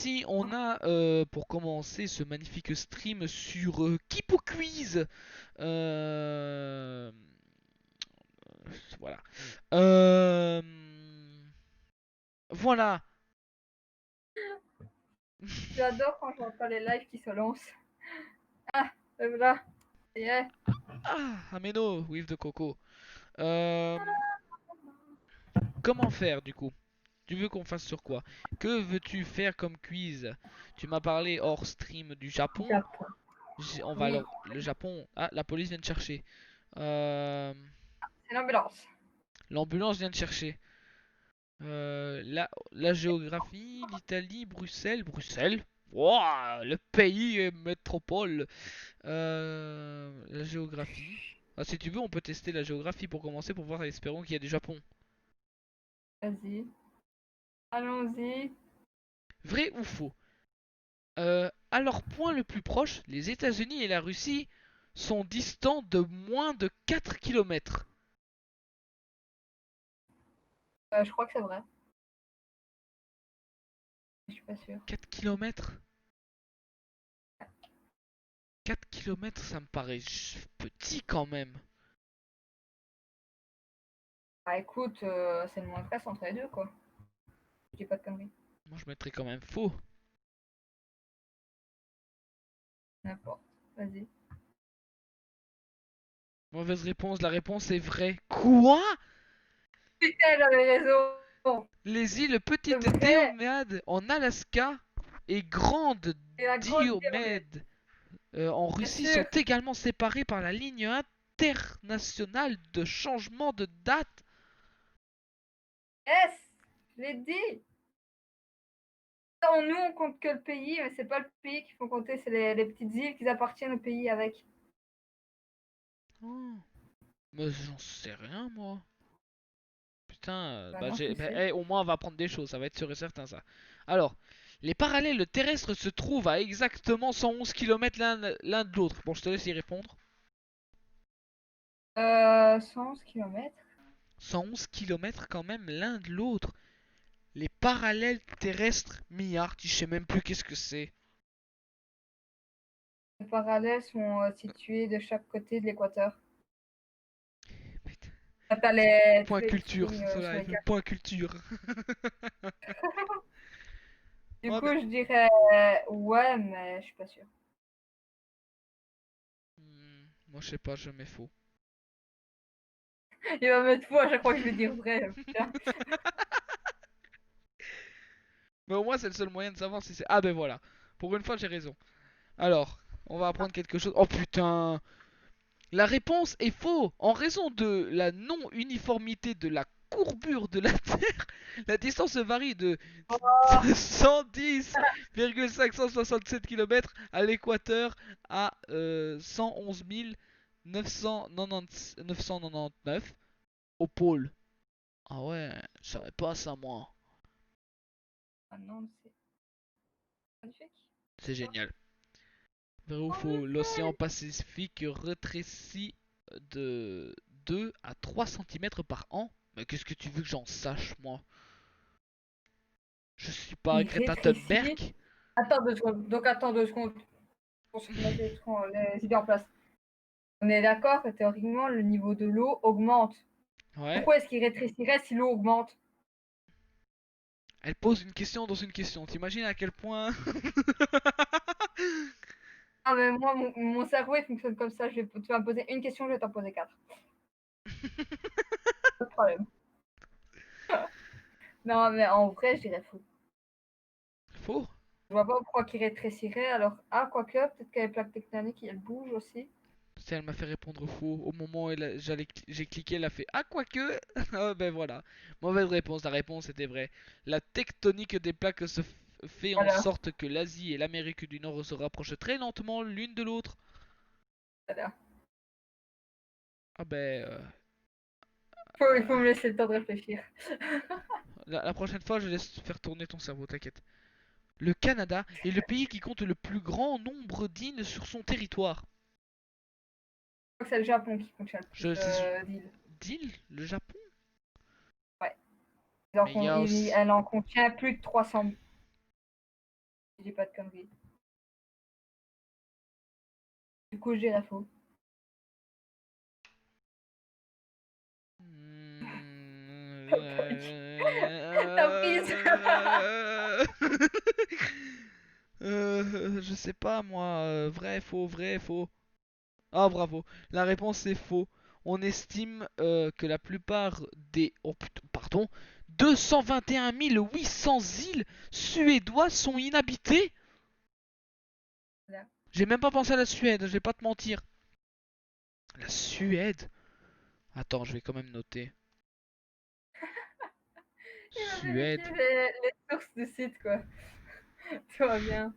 Si on a, pour commencer, ce magnifique stream sur Kipo Quiz. Euh, voilà. Euh, voilà. J'adore quand j'entends les lives qui se lancent. Ah, voilà. Ça y est. Ah, Ameno with the coco. Euh, comment faire du coup? Tu veux qu'on fasse sur quoi? Que veux-tu faire comme quiz? Tu m'as parlé hors stream du Japon. Japon. On va Oui, le Japon. Ah, la police vient de chercher. Euh, c'est l'ambulance. L'ambulance vient de chercher. La géographie, l'Italie, Bruxelles. Bruxelles? Wouah, le pays et métropole. La géographie. Ah, si tu veux, on peut tester la géographie pour commencer pour voir. Espérons qu'il y a du Japon. Vas-y. Allons-y. Vrai ou faux? À leur point le plus proche, les États-Unis et la Russie sont distants de moins de 4 kilomètres. Je crois que c'est vrai. Je suis pas sûre. 4 kilomètres? 4 kilomètres, ça me paraît petit quand même. Bah écoute, c'est le moins presse entre les deux, quoi. Je dis pas de conneries. Moi, je mettrais quand même faux. N'importe. Vas-y. Mauvaise réponse, la réponse est vraie. Quoi? Putain, j'avais raison. Les îles C'est Petite vrai. Diomède en Alaska et Grande C'est la grande Diomède. Diomède en Bien Russie sont sûr. également séparées par la ligne internationale de changement de date. Yes. Je l'ai dit. Non, nous, on compte que le pays, mais c'est pas le pays qu'il faut compter, c'est les petites îles qui appartiennent au pays avec. Oh, mais j'en sais rien moi. Putain, Maintenant, tu sais. au moins on va apprendre des choses, ça va être sûr et certain ça. Alors, les parallèles terrestres se trouvent à exactement 111 km l'un de l'autre. Bon, je te laisse y répondre. 111 kilomètres. 111 km quand même l'un de l'autre. Les parallèles terrestres, milliards, je sais même plus qu'est-ce que c'est. Les parallèles sont situés de chaque côté de l'équateur. Putain. T'as les, tous Point les petites culture, lignes ce sur les live, cartes. point culture. Du Ouais, coup, mais... je dirais ouais, mais je suis pas sûre. moi je sais pas, je mets faux. Il va mettre faux à chaque fois que je vais dire vrai. Putain. Mais au moins c'est le seul moyen de savoir si c'est... Ah ben voilà, pour une fois j'ai raison. Alors, on va apprendre quelque chose. Oh putain. La réponse est faux. En raison de la non-uniformité de la courbure de la Terre, la distance varie de Oh, 110,567 km à l'équateur à 111 999 au pôle. Ah ouais, je savais pas ça moi. ah non, c'est magnifique. C'est génial. Vrai ou faux, l'océan Magnifique. Pacifique rétrécit de 2 à 3 cm par an. Mais qu'est-ce que tu veux que j'en sache moi? Je suis pas Il Greta rétrécit. Thunberg. Attends 2 secondes. Donc, attends 2 secondes pour se remettre les idées en place. On est d'accord que théoriquement, le niveau de l'eau augmente. Ouais. Pourquoi est-ce qu'il rétrécirait si l'eau augmente? Elle pose une question dans une question. T'imagines à quel point... Ah, mais moi, mon cerveau, il fonctionne comme ça. Tu vas me poser une question, je vais t'en poser quatre. Pas de problème. Non, mais en vrai, je dirais faux. Faux. Je vois pas pourquoi il rétrécirait. Alors, ah, quoique, peut-être que les plaques tectoniques, elles bougent aussi. Si elle m'a fait répondre faux. Au moment où j'ai cliqué, elle a fait ah quoique. Ah ben voilà. Mauvaise réponse. La réponse était vraie. La tectonique des plaques fait en Voilà, sorte que l'Asie et l'Amérique du Nord se rapprochent très lentement l'une de l'autre. voilà. Ah ben Il faut me laisser le temps de réfléchir. la prochaine fois, je laisse faire tourner ton cerveau. T'inquiète. Le Canada est le pays qui compte le plus grand nombre d'îles sur son territoire. Je crois que c'est le Japon qui contient le plus Je sais d'îles. d'îles, le Japon. Ouais. Mais il y a aussi Elle en contient plus de 300 000. Je dis pas de conneries. Du coup, je dirais faux. T'as prise. Je sais pas moi, vrai, faux. Ah bravo, la réponse est faux. On estime que la plupart des... Oh putain, pardon. 221 800 îles suédois sont inhabitées. Là. J'ai même pas pensé à la Suède, je vais pas te mentir. La Suède? Attends, je vais quand même noter. Il va vérifier Suède. les sources du site, quoi. Tout va bien.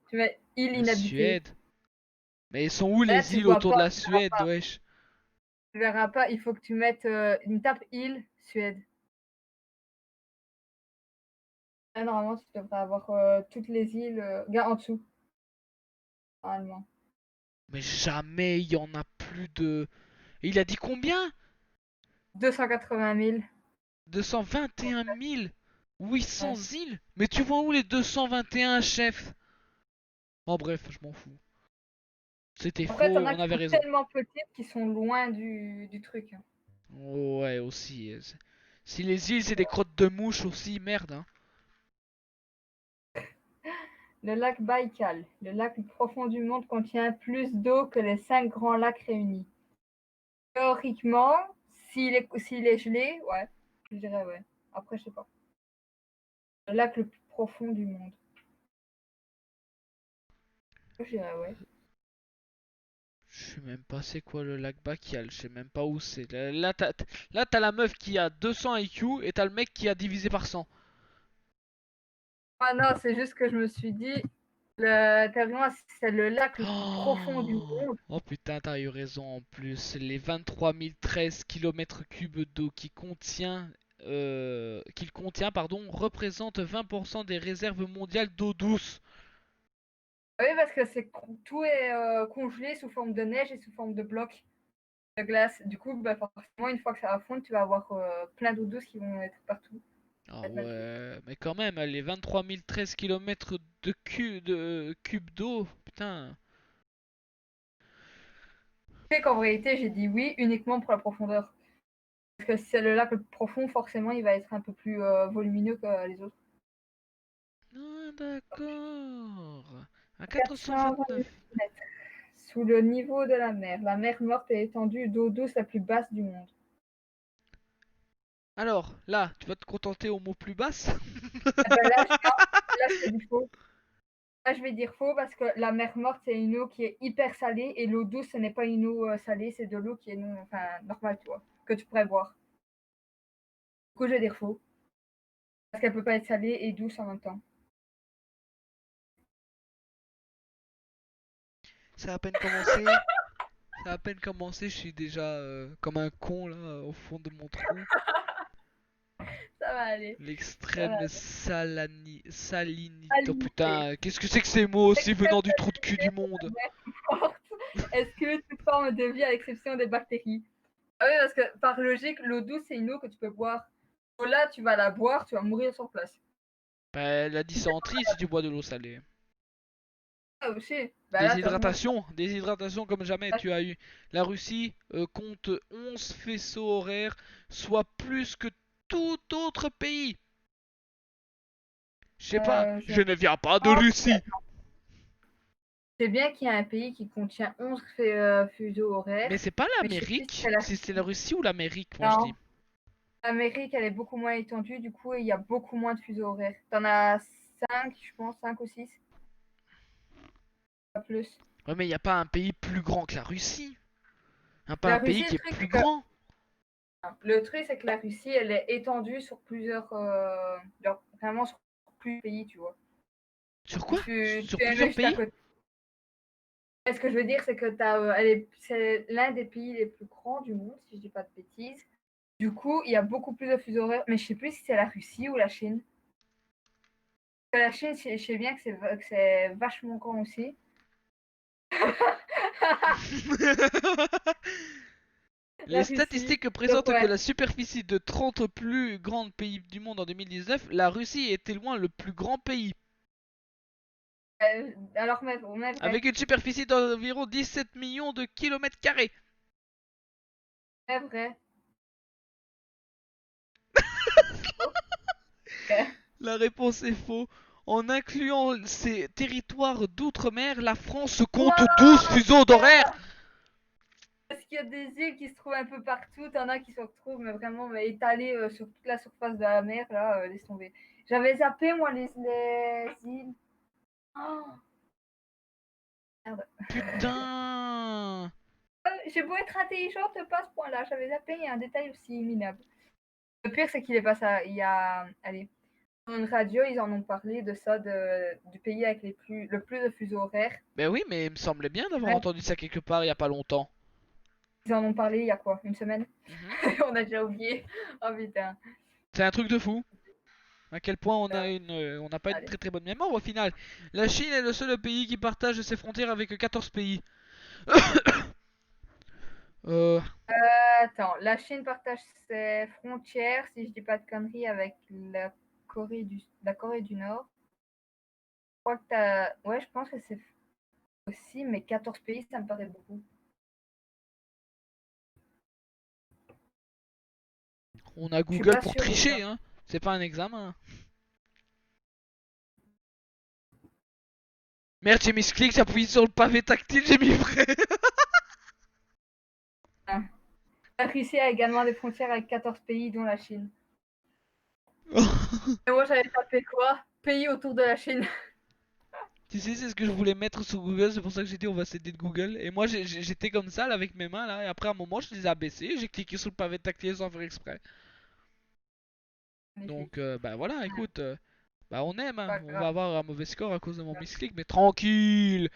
Tu mets île La inhabitée. Suède. Mais ils sont où Là, les tu îles vois autour de pas, la tu verras Suède, pas. wesh? Tu verras pas, il faut que tu mettes une tape île, Suède. Là, normalement, tu devrais avoir toutes les îles gars en dessous. Normalement. Mais jamais il y en a plus de... Il a dit combien? 280 000. 221 800 Ouais. îles? Mais tu vois où les 221 chefs? Oh bref, je m'en fous. C'était Après, t'en faux, as on qui avait sont raison. tellement petites qu'ils sont loin du truc. Hein. Ouais, aussi. Si les îles c'est des crottes de mouches aussi, merde. Hein. Le lac Baïkal, le lac le plus profond du monde, contient plus d'eau que les 5 grands lacs réunis. Théoriquement, s'il est gelé, ouais, je dirais ouais. Après, je sais pas. Le lac le plus profond du monde. Je dirais ouais. Je sais même pas c'est quoi le lac Bakial, je sais même pas où c'est. Là, t'as la meuf qui a 200 IQ et t'as le mec qui a divisé par 100. Ah non, c'est juste que je me suis dit, théoriquement, c'est le lac le plus profond du Oh, monde. oh putain, t'as eu raison en plus. Les 23 013 km3 d'eau qu'il contient, pardon, représentent 20% des réserves mondiales d'eau douce. Oui, parce que tout est congelé sous forme de neige et sous forme de blocs de glace. Du coup, bah, forcément, une fois que ça va fondre, tu vas avoir plein d'eau douce qui vont être partout. Ah Ça va être magique. ouais, mais quand même, les 23 013 km de cubes d'eau, putain. Tu sais qu'en réalité, j'ai dit oui uniquement pour la profondeur. Parce que si c'est le lac le plus profond, forcément, il va être un peu plus volumineux que les autres. Ah d'accord. À 428 429. mètres sous le niveau de la mer morte est l'étendue d'eau douce la plus basse du monde. Alors, là, tu vas te contenter au mot plus basse. Ah ben là, là, je te dis faux. Là, je vais dire faux parce que la mer morte, c'est une eau qui est hyper salée et l'eau douce, ce n'est pas une eau salée, c'est de l'eau qui est non, enfin, normale, tu vois, que tu pourrais boire. Du coup, je vais dire faux parce qu'elle peut pas être salée et douce en même temps. Ça a à peine commencé. Ça a à peine commencé, je suis déjà comme un con là au fond de mon trou. Ça va aller. Ça va L'extrême aller. salinité. Oh Salinité. putain, qu'est-ce que c'est que ces mots aussi Extrême venant du trou de cul salinité du de la monde? mer morte exclut toute forme de vie à l'exception des bactéries. Ah oui, parce que par logique, l'eau douce, c'est une eau que tu peux boire. Là, tu vas la boire, tu vas mourir sur place. Bah, la dysenterie si tu bois de l'eau salée. Ah aussi. Bah là, tu vas mourir. Déshydratation comme jamais tu as eu. La Russie compte 11 faisceaux horaires, soit plus que tout autre pays. Je sais pas, Je je ne viens pas de pense Russie. c'est bien qu'il y a un pays qui contient 11 fuseaux horaires, Mais c'est pas mais je sais plus si l'Amérique. c'est la Si c'est la Russie. Russie ou l'Amérique, moi je dis. Non, l'Amérique, elle est beaucoup moins étendue, du coup, il y a beaucoup moins de fuseaux horaires. T'en as 5, je pense, 5 ou 6, pas plus. Ouais, mais il n'y a pas un pays plus grand que la Russie. Hein, pas La un pays Russie, qui est plus grand. le truc, c'est que la Russie, elle est étendue sur plusieurs, genre, vraiment sur plusieurs pays, tu vois. Sur quoi? Tu Sur es plusieurs juste à pays? côté. Et ce que je veux dire, c'est que c'est l'un des pays les plus grands du monde, si je dis pas de bêtises. Du coup, il y a beaucoup plus de fuseaux horaires, mais je sais plus si c'est la Russie ou la Chine. La Chine, je sais bien que c'est vachement grand aussi. Les La Russie. statistiques Donc présentent que ouais, la superficie de 30 plus grands pays du monde en 2019, la Russie était loin le plus grand pays. Alors, mais vrai. Avec une superficie d'environ 17 millions de kilomètres carrés. Mais vrai. Ok. La réponse est faux. En incluant ces territoires d'outre-mer, la France compte Wow, 12 fuseaux d'horaire. parce qu'il y a des îles qui se trouvent un peu partout, t'en as qui se retrouvent mais vraiment mais étalées sur toute la surface de la mer, là, laisse tomber. J'avais zappé, moi, les îles. Oh, merde. Putain. J'ai beau être intelligente, pas à ce point-là. J'avais zappé, il y a un détail aussi minable. Le pire, c'est qu'il est pas ça. Il y a, allez, dans une radio, ils en ont parlé de ça, du pays avec le plus de fuseaux horaires. Ben oui, mais il me semblait bien d'avoir Ouais, entendu ça quelque part il y a pas longtemps. ils en ont parlé il y a quoi, une semaine? Mhm. On a déjà oublié. Oh putain. C'est un truc de fou. À quel point Euh, on n'a pas une allez. très très bonne mémoire au final. La Chine est le seul pays qui partage ses frontières avec 14 pays. Euh, Attends, la Chine partage ses frontières, si je dis pas de conneries, avec la Corée du Nord. Je crois que t'as. Ouais, je pense que c'est aussi, mais 14 pays, ça me paraît beaucoup. on a Je suis Google pas pour sûre de tricher, ça. hein. C'est pas un examen. Merde, j'ai mis ce clic, j'ai appuyé sur le pavé tactile, j'ai mis vrai. Hein. La Russie a également des frontières avec 14 pays, dont la Chine. Et moi, j'avais tapé quoi? Pays autour de la Chine. Tu sais, c'est ce que je voulais mettre sur Google, c'est pour ça que j'ai dit on va s'aider de Google. Et moi j'étais comme ça là, avec mes mains là, et après à un moment je les ai abaissées, j'ai cliqué sur le pavé tactile sans faire exprès. Donc Magnifique. bah voilà, écoute, bah on aime, hein. Pas On va grave. avoir un mauvais score à cause de mon misclick, mais tranquille.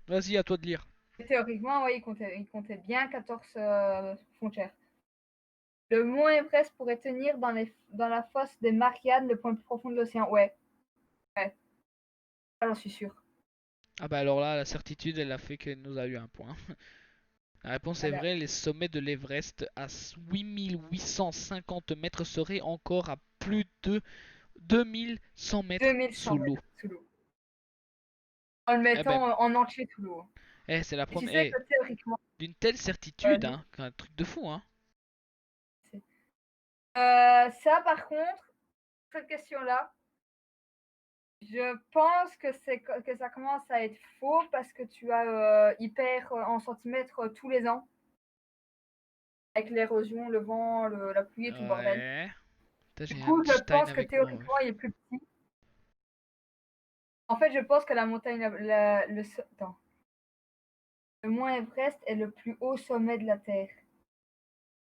Vas-y, à toi de lire. Théoriquement, oui, il comptait bien 14 frontières. Le mont Everest pourrait tenir dans la fosse des Mariannes, le point le plus profond de l'océan. Ouais, ouais, ça, j'en suis sûre. Ah bah alors là, la certitude, elle a fait qu'elle nous a eu un point. La réponse est Voilà. vraie, les sommets de l'Everest à 8850 mètres seraient encore à plus de 2100 mètres 2100 sous l'eau. mètres sous l'eau. En le Eh ben, mettant en entier sous l'eau. c'est la Et tu première. sais que théoriquement, D'une telle certitude, nous, hein, un truc de fou, hein. ça par contre, cette question-là, je pense que ça commence à être faux parce que tu as hyper en centimètres tous les ans avec l'érosion, le vent, la pluie et tout le bordel. Ouais. Putain, Du j'ai coup, je Einstein pense que avec moi, ouais. théoriquement, il est plus petit. En fait, je pense que la montagne, attends, le mont Everest est le plus haut sommet de la Terre.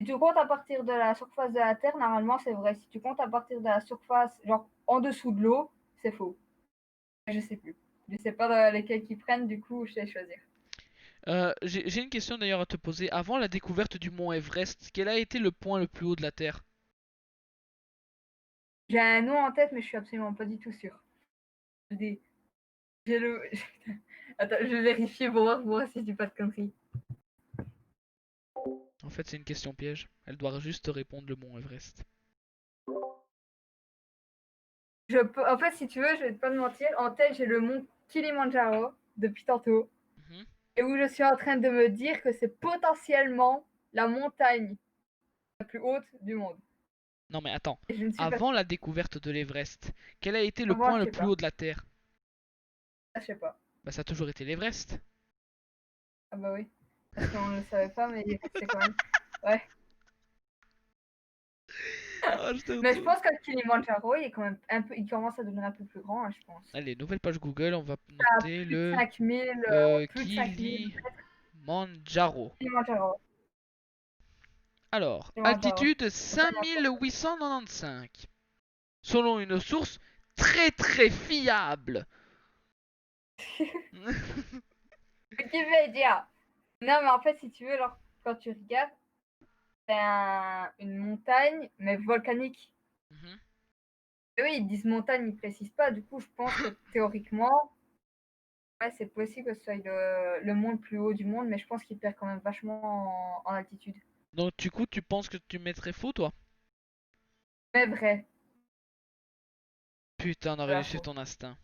Si tu comptes à partir de la surface de la Terre, normalement, c'est vrai. Si tu comptes à partir de la surface, genre en dessous de l'eau, c'est faux. Je sais plus. Je sais pas lesquels qui prennent, du coup, je sais choisir. J'ai une question d'ailleurs à te poser. Avant la découverte du mont Everest, quel a été le point le plus haut de la Terre? J'ai un nom en tête, mais je suis absolument pas du tout sûre. J'ai j'ai le. Attends, je vais vérifier pour voir si je dis pas de conneries. En fait, c'est une question piège. Elle doit juste répondre le mont Everest. En fait, si tu veux, je vais pas te mentir. En tête, j'ai le mont Kilimandjaro depuis tantôt. Mhm. Et où je suis en train de me dire que c'est potentiellement la montagne la plus haute du monde. Non mais attends. Et je ne suis pas Avant la découverte de l'Everest, quel a été le sûre. point Je le sais plus pas. haut de la Terre? Je sais pas. Bah ça a toujours été l'Everest. Ah bah oui. Parce qu'on ne le savait pas, mais il est resté quand même. Ouais. Ah, je te Mais je retrouve. pense que le Kilimandjaro, il est quand même un peu, il commence à devenir un peu plus grand, hein, je pense. Allez, nouvelle page Google, on va À noter plus de le 5000, plus de 5000 Kilimanjaro. Kilimandjaro. Alors, Kilimandjaro. altitude 5895. Selon une source très très fiable. Wikipédia. Non, mais en fait, si tu veux, alors, quand tu regardes, c'est une montagne, mais volcanique. Mhm. Et oui, ils disent montagne, ils précisent pas. Du coup, je pense que théoriquement, ouais, c'est possible que ce soit le mont le plus haut du monde, mais je pense qu'il perd quand même vachement en altitude. Donc du coup, tu penses que tu mettrais faux, toi? Mais vrai, Putain, on aurait c'est dû la suivre faute. ton instinct.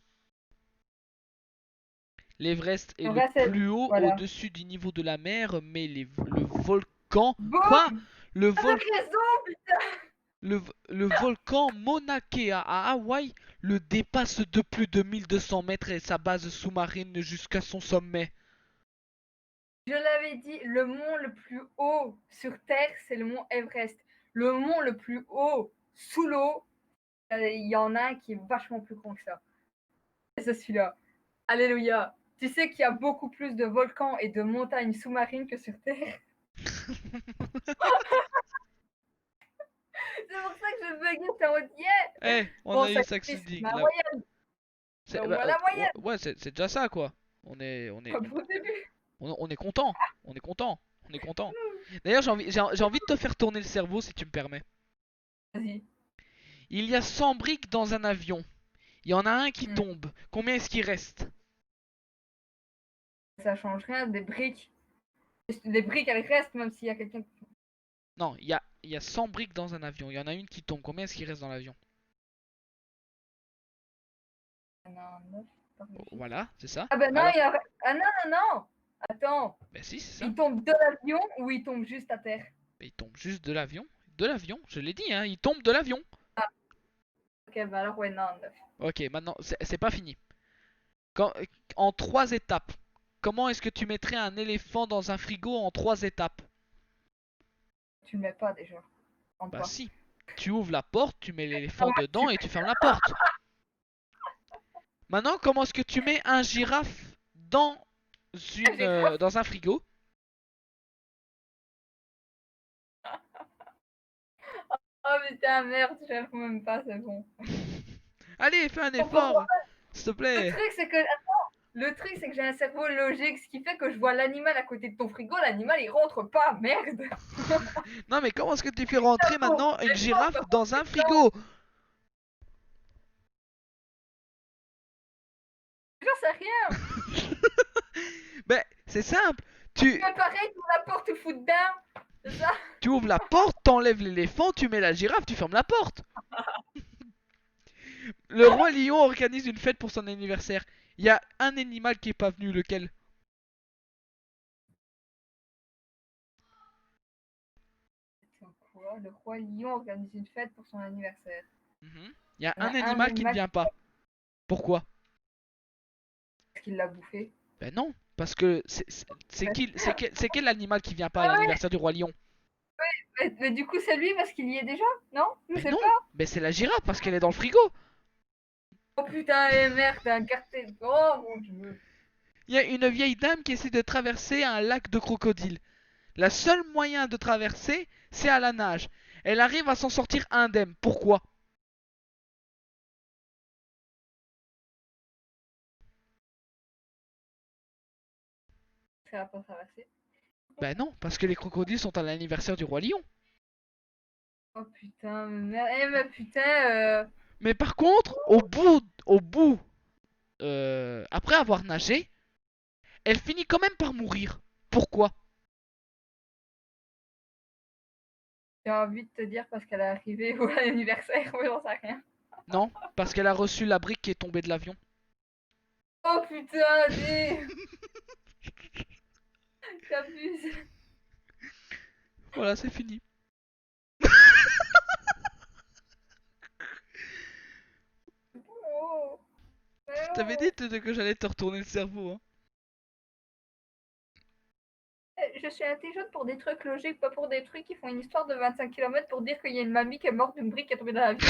L'Everest est En le vrai, c'est. plus haut Voilà. au-dessus du niveau de la mer, mais le volcan... Quoi? Boum! Le Avec vol... raison! le volcan Mauna Kea à Hawaï le dépasse de plus de 1200 mètres et sa base sous-marine jusqu'à son sommet. Je l'avais dit, le mont le plus haut sur Terre, c'est le mont Everest. Le mont le plus haut sous l'eau, il y en a un qui est vachement plus grand que ça. Et c'est celui-là. Alléluia. Tu sais qu'il y a beaucoup plus de volcans et de montagnes sous-marines que sur Terre. C'est pour ça que je buguais, t'es en mode yeah. Eh, on Bon, a ça eu ça c'est dig ma là. moyenne. C'est au moins la moyenne. Ouais, c'est déjà ça quoi. On est, on est, Comme au début. on est content. On est content. On est content. D'ailleurs, j'ai envie de te faire tourner le cerveau si tu me permets. Vas-y. Il y a 100 briques dans un avion. Il y en a un qui Hmm. tombe. Combien est-ce qu'il reste? Ça change rien, des briques. Les briques, elles restent même s'il y a quelqu'un qui. Non, il y a 100 briques dans un avion. Il y en a une qui tombe. Combien est-ce qu'il reste dans l'avion? Non, neuf par logique. Voilà, c'est ça. Ah ben non, Alors, il y a. Ah non, non, non. Attends. ben si, c'est ça. Il tombe de l'avion ou il tombe juste à terre? Ben, il tombe juste de l'avion. De l'avion, je l'ai dit, hein. Il tombe de l'avion. Ah, ok, bah alors ouais, non, 9. Ok, maintenant, c'est pas fini. Quand, en 3 étapes. Comment est-ce que tu mettrais un éléphant dans un frigo en 3 étapes? Tu le mets pas déjà. En Bah pas. si. Tu ouvres la porte, tu mets Ah l'éléphant ouais, dedans et tu fermes la porte. Maintenant, comment est-ce que tu mets un girafe dans un frigo? oh putain, merde, j'arrive même pas, c'est bon. Allez, fais un Bon, pourquoi effort, s'il te Le plaît. truc, c'est que. Attends, le truc, c'est que j'ai un cerveau logique, ce qui fait que je vois l'animal à côté de ton frigo, l'animal il rentre pas, merde. Non, mais comment est-ce que tu fais rentrer Bon, maintenant une girafe attends, dans un frigo? j'en sais rien. Ben, c'est simple. Tu fais pareil, tu ouvres la porte, tu fous dedans. C'est ça? Tu ouvres la porte, t'enlèves l'éléphant, tu mets la girafe, tu fermes la porte. Le roi lion organise une fête pour son anniversaire. Il y a un animal qui est pas venu, lequel? Quoi? Le roi lion organise une fête pour son anniversaire. Mhm. Il y a Il y en un a un animal qui ne animal vient pas. Pourquoi? qui l'a bouffé. Ben non, parce que c'est quel animal qui vient pas à Ah ouais, l'anniversaire du roi lion? mais du coup, c'est lui parce qu'il y est déjà? Non? Je Ben sais non, pas. ben c'est la girafe parce qu'elle est dans le frigo. Oh putain, merde, t'as un cartel. Oh mon dieu. Il y a une vieille dame qui essaie de traverser un lac de crocodiles. La seule moyen de traverser, c'est à la nage. Elle arrive à s'en sortir indemne. Pourquoi? Ça va pas traverser. Ben non, parce que les crocodiles sont à l'anniversaire du roi lion. Oh putain, merde. Eh, mais putain, Mais par contre, après avoir nagé, elle finit quand même par mourir. Pourquoi? j'ai envie de te dire parce qu'elle est arrivée au anniversaire, mais j'en sais rien. Non, parce qu'elle a reçu la brique qui est tombée de l'avion. Oh putain, dis, t'abuses. Voilà, c'est fini. Oh, Je t'avais dit que j'allais te retourner le cerveau. Hein. je suis intelligente pour des trucs logiques, pas pour des trucs qui font une histoire de 25 km pour dire qu'il y a une mamie qui est morte d'une brique qui est tombée dans l'avion.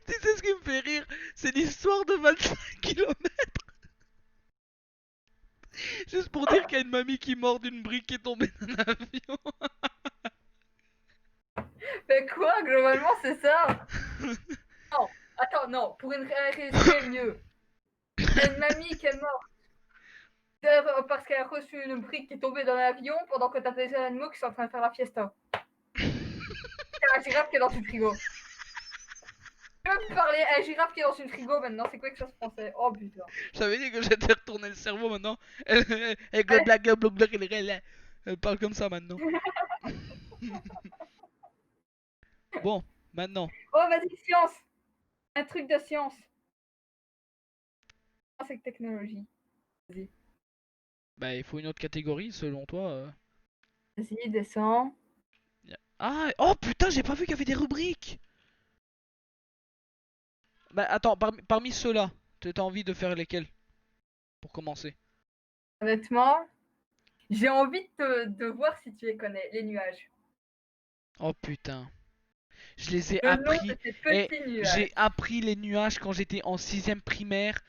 Tu sais ce qui me fait rire? C'est l'histoire de 25 km. Juste pour dire qu'il y a une mamie qui mord d'une brique qui est tombée d'un avion. Mais quoi, globalement, c'est ça. Non, attends, non, pour une résumer mieux. Il y a une mamie qui est morte parce qu'elle a reçu une brique qui est tombée dans l'avion pendant que t'as des animaux qui sont en train de faire la fiesta. C'est la girafe qui est dans une frigo. Je peux me parler à la girafe qui est dans une frigo maintenant, c'est quoi que ça se pensait? Oh putain. J'avais dit que j'allais te retourner le cerveau maintenant. Elle parle comme ça maintenant. Bon, maintenant. Oh, vas-y, science. Un truc de science. Science et technologie. Vas-y. Bah, il faut une autre catégorie selon toi. Vas-y, descends. Ah, oh putain, j'ai pas vu qu'il y avait des rubriques. Bah, attends, parmi ceux-là, t'as envie de faire lesquels pour commencer? Honnêtement, j'ai envie de voir si tu les connais, les nuages. Oh putain, je les ai Le nom de appris. ces Et petits j'ai nuages. appris les nuages quand j'étais en sixième primaire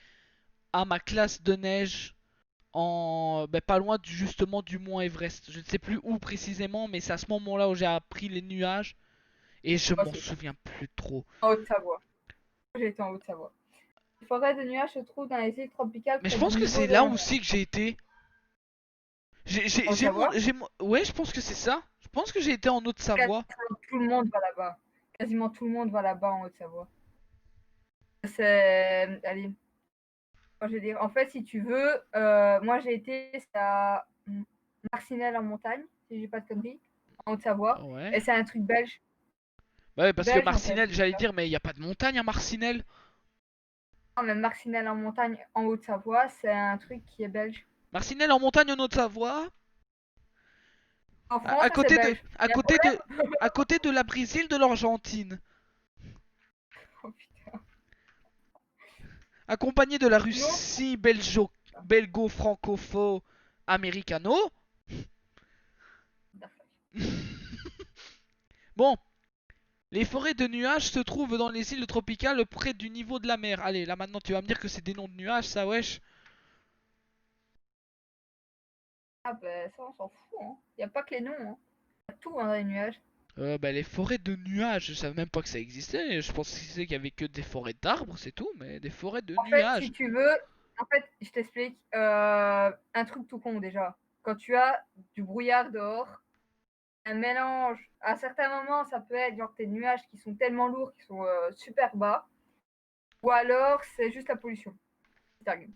à ma classe de neige en bah, pas loin justement du mont Everest. Je ne sais plus où précisément, mais c'est à ce moment-là où j'ai appris les nuages et je Moi m'en aussi, souviens plus trop. en Haute-Savoie. J'ai été en Haute-Savoie. Les forêts de nuages se trouvent dans les îles tropicales Mais je près du pense que niveau c'est de là la mer. aussi que j'ai été. En Haute-Savoie, Ouais, je pense que c'est ça. Je pense que j'ai été en Haute-Savoie. quasiment tout le monde va là-bas. Quasiment tout le monde va là-bas en Haute-Savoie. C'est. Allez, moi, je vais dire. En fait, si tu veux, moi j'ai été à Marcinelle en montagne, si j'ai pas de conneries, en Haute-Savoie. Ouais. Et c'est un truc belge. Bah ouais, parce que Belge en fait. Marcinelle, j'allais dire, mais il n'y a pas de montagne à Marcinelle. Non, même Marcinelle en montagne en Haute-Savoie, c'est un truc qui est belge. Marcinelle en montagne en Haute-Savoie. En À, France, à c'est côté de, belge. à Il y a un côté de, problème. à côté de la Brésil de l'Argentine. Oh, putain. Accompagné de la Non, Russie belgo-francophone-américano. Bon, les forêts de nuages se trouvent dans les îles tropicales près du niveau de la mer. Allez, là maintenant tu vas me dire que c'est des noms de nuages, ça wesh. ah ben ça, on s'en fout. Hein. Il n'y a pas que les noms. Hein. Il y a tout hein, dans les nuages. Bah les forêts de nuages, je savais même pas que ça existait. Je pensais qu'il y avait que des forêts d'arbres, c'est tout, mais des forêts de En fait, nuages. si tu veux, en fait, je t'explique un truc tout con déjà. Quand tu as du brouillard dehors, un mélange, à certains moments, ça peut être genre tes nuages qui sont tellement lourds, qui sont super bas, ou alors c'est juste la pollution qui t'arrive.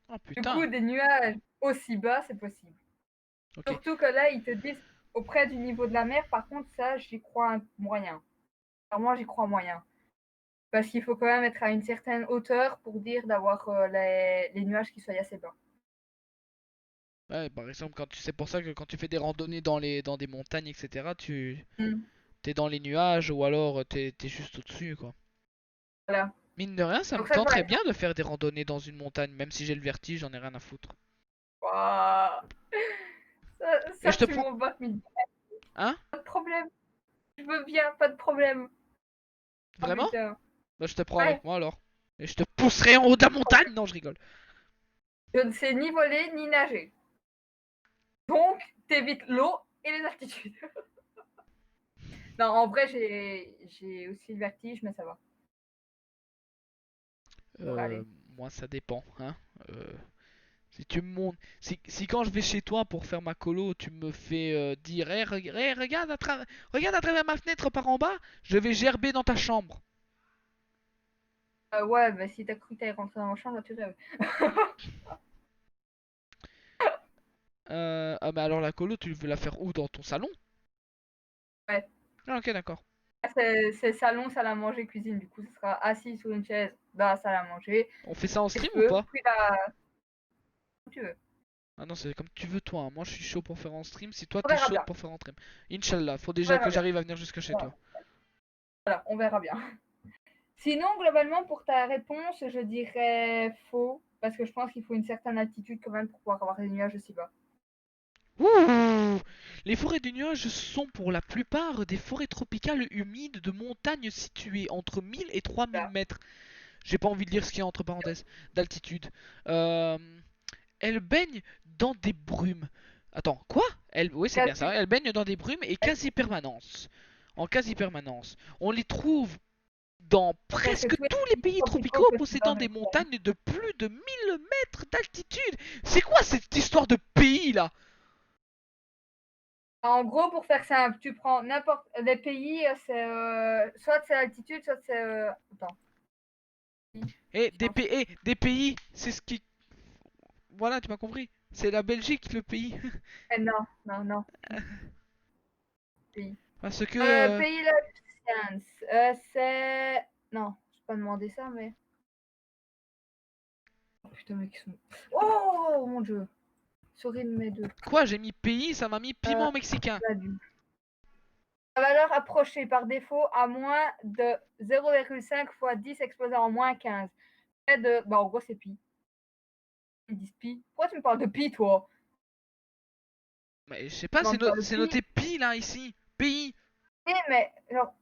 Oh Du putain, coup, des nuages aussi bas, c'est possible. ok. Surtout que là, ils te disent auprès du niveau de la mer, par contre, ça, j'y crois moyen. Alors moi, j'y crois moyen. Parce qu'il faut quand même être à une certaine hauteur pour dire d'avoir les nuages qui soient assez bas. Ouais, par exemple, c'est pour ça que quand tu fais des randonnées dans des montagnes, etc., Mm. t'es dans les nuages ou alors t'es juste au-dessus, quoi. Voilà. Mine de rien, ça me Donc ça doit tenterait être. bien de faire des randonnées dans une montagne, même si j'ai le vertige, j'en ai rien à foutre. Waouh. Et Ça je te tu prends. m'embarques, mais Hein? pas de problème. Je veux bien, pas de problème. Oh Vraiment? putain. Bah, je te prends Ouais, avec moi alors. Et je te pousserai en haut de la montagne? Non, je rigole. je ne sais ni voler ni nager. Donc, t'évites l'eau et les altitudes. Non, en vrai, j'ai aussi le vertige, mais ça va. Ça devrait Euh, aller. moi, ça dépend, hein. Si tu me montres. Si quand je vais chez toi pour faire ma colo, tu me fais dire regarde, regarde à travers ma fenêtre par en bas, je vais gerber dans ta chambre. Ouais, bah si t'as cru que t'allais rentrer dans la chambre, là, tu rêves. Ah, mais alors la colo, tu veux la faire où? Dans ton salon? Ouais. Ah, ok, d'accord. C'est salon, salle à manger, cuisine. Du coup, ce sera assis sur une chaise dans la salle à manger. On fait ça en Les stream ou cheveux, pas? puis là, comme tu veux. Ah non, c'est comme tu veux, toi, hein. Moi, je suis chaud pour faire en stream. Si toi, On t'es verra chaude bien. pour faire en stream. Inch'Allah, faut On déjà que verra bien. j'arrive à venir jusque chez Voilà, toi. voilà, on verra bien. Sinon, globalement, pour ta réponse, je dirais faux. Parce que je pense qu'il faut une certaine altitude quand même pour pouvoir avoir des nuages aussi bas. Ouh. Les forêts de nuages sont pour la plupart des forêts tropicales humides de montagnes situées entre 1000 et 3000 Voilà. mètres. J'ai pas envie de lire ce qu'il y a entre parenthèses d'altitude. Euh, elles baignent dans des brumes. Attends, quoi? Oui, c'est bien ça. Quasi, Elles baignent dans des brumes et quasi-permanence. En quasi-permanence. On les trouve dans presque presque tous les tous les pays pays tropicaux tropicaux que tu vas possédant des voir. montagnes de plus de 1000 mètres d'altitude. C'est quoi cette histoire de pays là? En gros, pour faire simple, tu prends n'importe les pays, c'est soit c'est l'altitude, soit c'est. Attends, science. Des pays, c'est ce qui. Voilà, tu m'as compris. C'est la Belgique le pays. Non, non, non. Pays. Parce que. Pays là. Science. C'est... Non, je vais pas demander ça, mais... Oh, putain, mec, ils sont... Oh, mon Dieu. Sorry de mes deux. Quoi, j'ai mis pays, ça m'a mis piment mexicain. La valeur approchée par défaut à moins de 0,5 fois 10 exposé en moins 15. Près de... Bah, en gros, c'est pi. Ils disent pi. Pourquoi tu me parles de pi, toi? Mais je sais pas, Non, pas de c'est pi. noté pi là, ici. Pays. Oui, mais genre...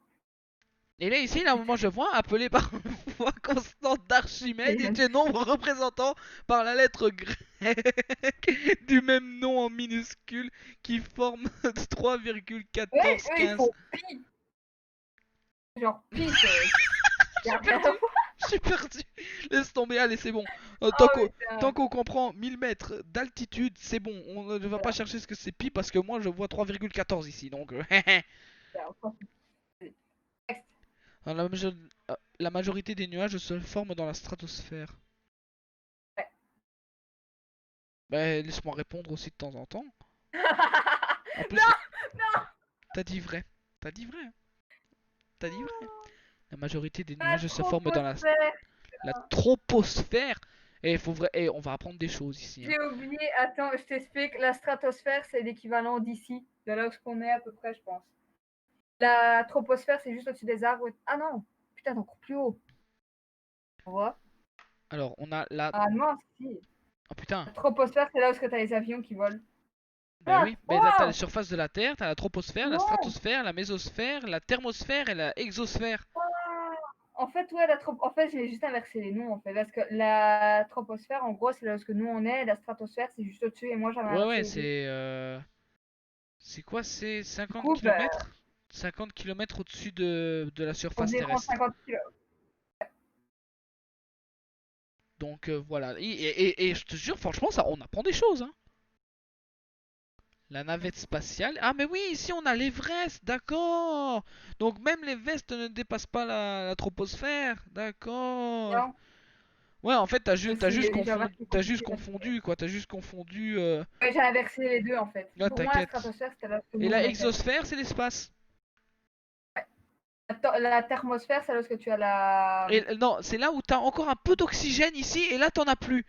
Et là, ici, là, moi je vois appelé par une fois constante d'Archimède est un nombre représentant par la lettre grecque du même nom en minuscule qui forme Ouais, 3,1415. eux, ils font pi. Genre, pi, c'est... Je Y a suis rien à perdu. voir. Je suis perdu. Laisse tomber, allez, c'est bon. Oh, putain. Tant qu'on comprend 1000 mètres d'altitude, c'est bon. On ne va pas chercher ce que c'est pi parce que moi je vois 3,14 ici. Donc, la, la majorité des nuages se forment dans la stratosphère. Ouais. Bah, laisse-moi répondre aussi de temps en temps. En plus, Non, non. t'as dit vrai. T'as dit vrai. T'as dit vrai. La majorité des La nuages se forment dans troposphère. la troposphère. Et on va apprendre des choses ici. Hein. J'ai oublié, attends, je t'explique. La stratosphère, c'est l'équivalent d'ici, de là où on est à peu près, je pense. La troposphère, c'est juste au-dessus des arbres. Ah non, putain, c'est encore plus haut. On voit? Alors, on a la. Ah non, si. Oh putain. La troposphère, c'est là où tu as les avions qui volent. Ben Ah, oui, mais là t'as les wow, surfaces de la Terre, t'as la troposphère, la non. stratosphère, la mésosphère, la thermosphère et la exosphère. Ah. En fait, ouais, en fait, j'ai juste inversé les noms, en fait. Parce que la troposphère, en gros, c'est là où nous on est. La stratosphère, c'est juste au-dessus. Et moi, j'avais Ouais, inversé ouais, les deux. c'est. C'est quoi? C'est Du 50 coup, ben, km? 50 km au-dessus de la surface environ terrestre. 50 km. Donc voilà. Et je te jure, franchement, ça, on apprend des choses. Hein. La navette spatiale. Ah, mais oui, ici on a l'Everest, d'accord. Donc même l'Everest ne dépasse pas la troposphère, d'accord. Non, Ouais, en fait, t'as juste compliqué. confondu, quoi. T'as juste confondu. Ouais, j'ai inversé les deux, en fait. Là, Pour moi, la t'inquiète. stratosphère, c'était là où Et nous la on était. exosphère, c'est l'espace. La thermosphère, c'est là où tu as la... Et non, c'est là où t'as encore un peu d'oxygène ici, et là t'en as plus.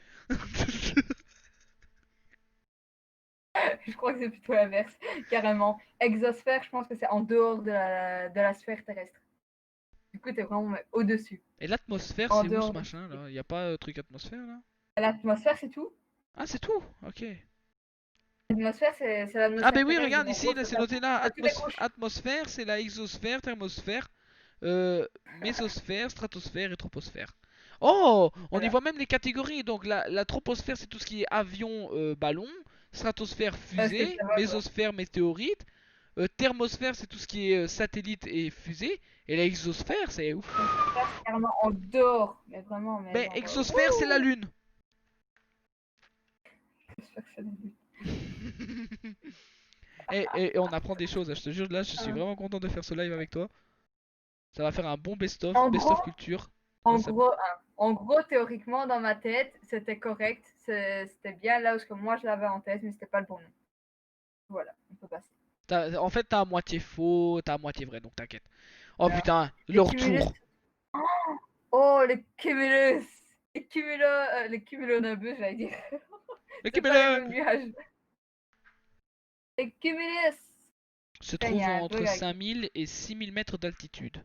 Je crois que c'est plutôt l'inverse, carrément. Exosphère, je pense que c'est en dehors de la sphère terrestre. Du coup, t'es vraiment au-dessus. Et l'atmosphère, En c'est où ce dehors de... machin là? Y a pas truc atmosphère là? L'atmosphère, c'est tout. Ah, c'est tout? Ok. L'atmosphère, c'est Ah, l'atmosphère ben oui, terrestre. regarde Donc, en ici, gros, là c'est noté là. t'as toutes les couches. Atmosphère, c'est la exosphère, thermosphère, mésosphère, stratosphère et troposphère. Oh, on y Voilà. voit même les catégories. Donc la troposphère, c'est tout ce qui est avion, ballon. Stratosphère, Ce que fusée. ça va, quoi. Mésosphère, météorite. Thermosphère, c'est tout ce qui est satellite et fusée. Et la exosphère, c'est ouf. Exosphère, c'est carrément en dehors. Mais vraiment, mais Mais genre... exosphère, c'est la lune. Exosphère, c'est la nuit. Et on apprend des choses, hein, je te jure, là, je suis Euh, vraiment content de faire ce live avec toi. Ça va faire un bon En best-of gros, culture. En Ça- gros, théoriquement, dans ma tête, c'était correct. C'était bien là où que moi je l'avais en tête, mais c'était pas le bon nom. Voilà, on peut passer. En fait, t'as à moitié faux, t'as à moitié vrai, donc t'inquiète. Oh Voilà. putain, le Les cumulus. retour. Oh, les cumulus. Les cumulonimbus, j'allais dire. Le C'est pas les Kibele mêmes nuages. Les cumulus. se Il y trouve a un entre bug avec... 5000 et 6000 mètres d'altitude.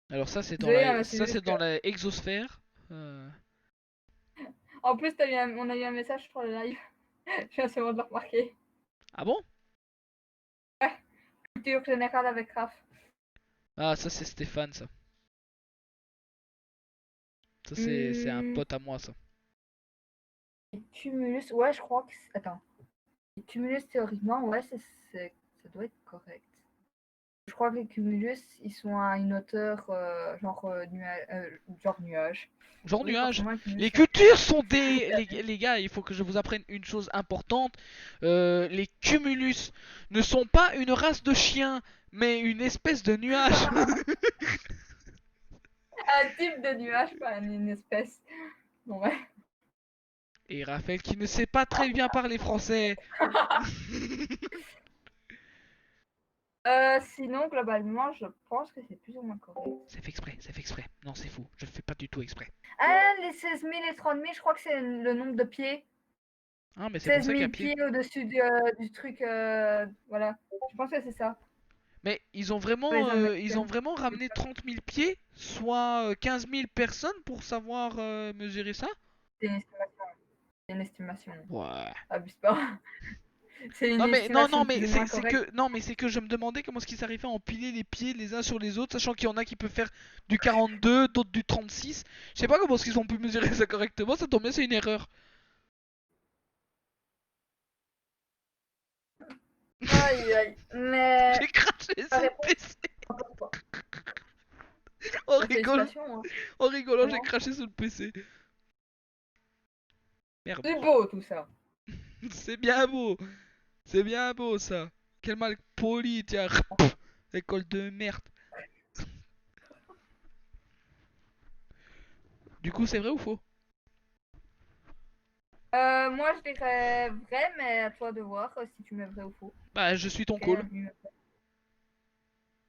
Alors Désolé, hein, mais c'est ça c'est juste que... dans la exosphère. Euh, En plus, on a eu un message sur le live. Je viens seulement de le remarquer. Ah bon? Ouais, culture générale avec Raph. Ah, ça c'est Stéphane, ça. Ça c'est un Hmm, pote à moi, ça. les cumulus, ouais, je crois que... Attends. Les cumulus, théoriquement, ouais, ça doit être correct. Je crois que les cumulus, ils sont à une hauteur genre nuage. Genre Oui, nuage. forcément, un cumulus, Les c'est un cultures sont des... Les gars, il faut que je vous apprenne une chose importante. Les cumulus ne sont pas une race de chiens, mais une espèce de nuage. un type de nuage, pas une espèce. Bon, ouais. Et Raphaël qui ne sait pas très bien parler français. Sinon, globalement, je pense que c'est plus ou moins correct. C'est fait exprès, c'est fait exprès. Non, c'est faux, je le fais pas du tout exprès. Ah, les 16 000 et 30 000, je crois que c'est le nombre de pieds. Ah, mais c'est pour 16 ça qu'il y a 000 pied. pieds au-dessus du truc. Voilà. Je pense que c'est ça. Mais Pour les ils ont Américaines. vraiment ramené 30 000 pieds, soit 15 000 personnes pour savoir mesurer ça? C'est une estimation. C'est une estimation. Ouais. Abuse pas. C'est une Non mais non estimation non mais plus ou moins c'est correcte. que non mais c'est que je me demandais comment est-ce qu'ils arrivaient à empiler les pieds les uns sur les autres, sachant qu'il y en a qui peuvent faire du 42, d'autres du 36. Je sais pas comment est-ce qu'ils ont pu mesurer ça correctement, ça tombe bien, c'est une erreur. Aïe, aïe. Mais J'ai craché la sur le réponse, PC c'est encore quoi. en Bah, rigolant. félicitations. Hein. En rigolant, j'ai Vraiment. craché sur le PC. Merde. C'est beau tout ça. C'est bien beau. C'est bien beau ça. Quel mal poli, tiens. École de merde. Du coup, c'est vrai ou faux? Moi, je dirais vrai, mais à toi de voir si tu mets vrai ou faux. Bah, je suis ton Ok, call.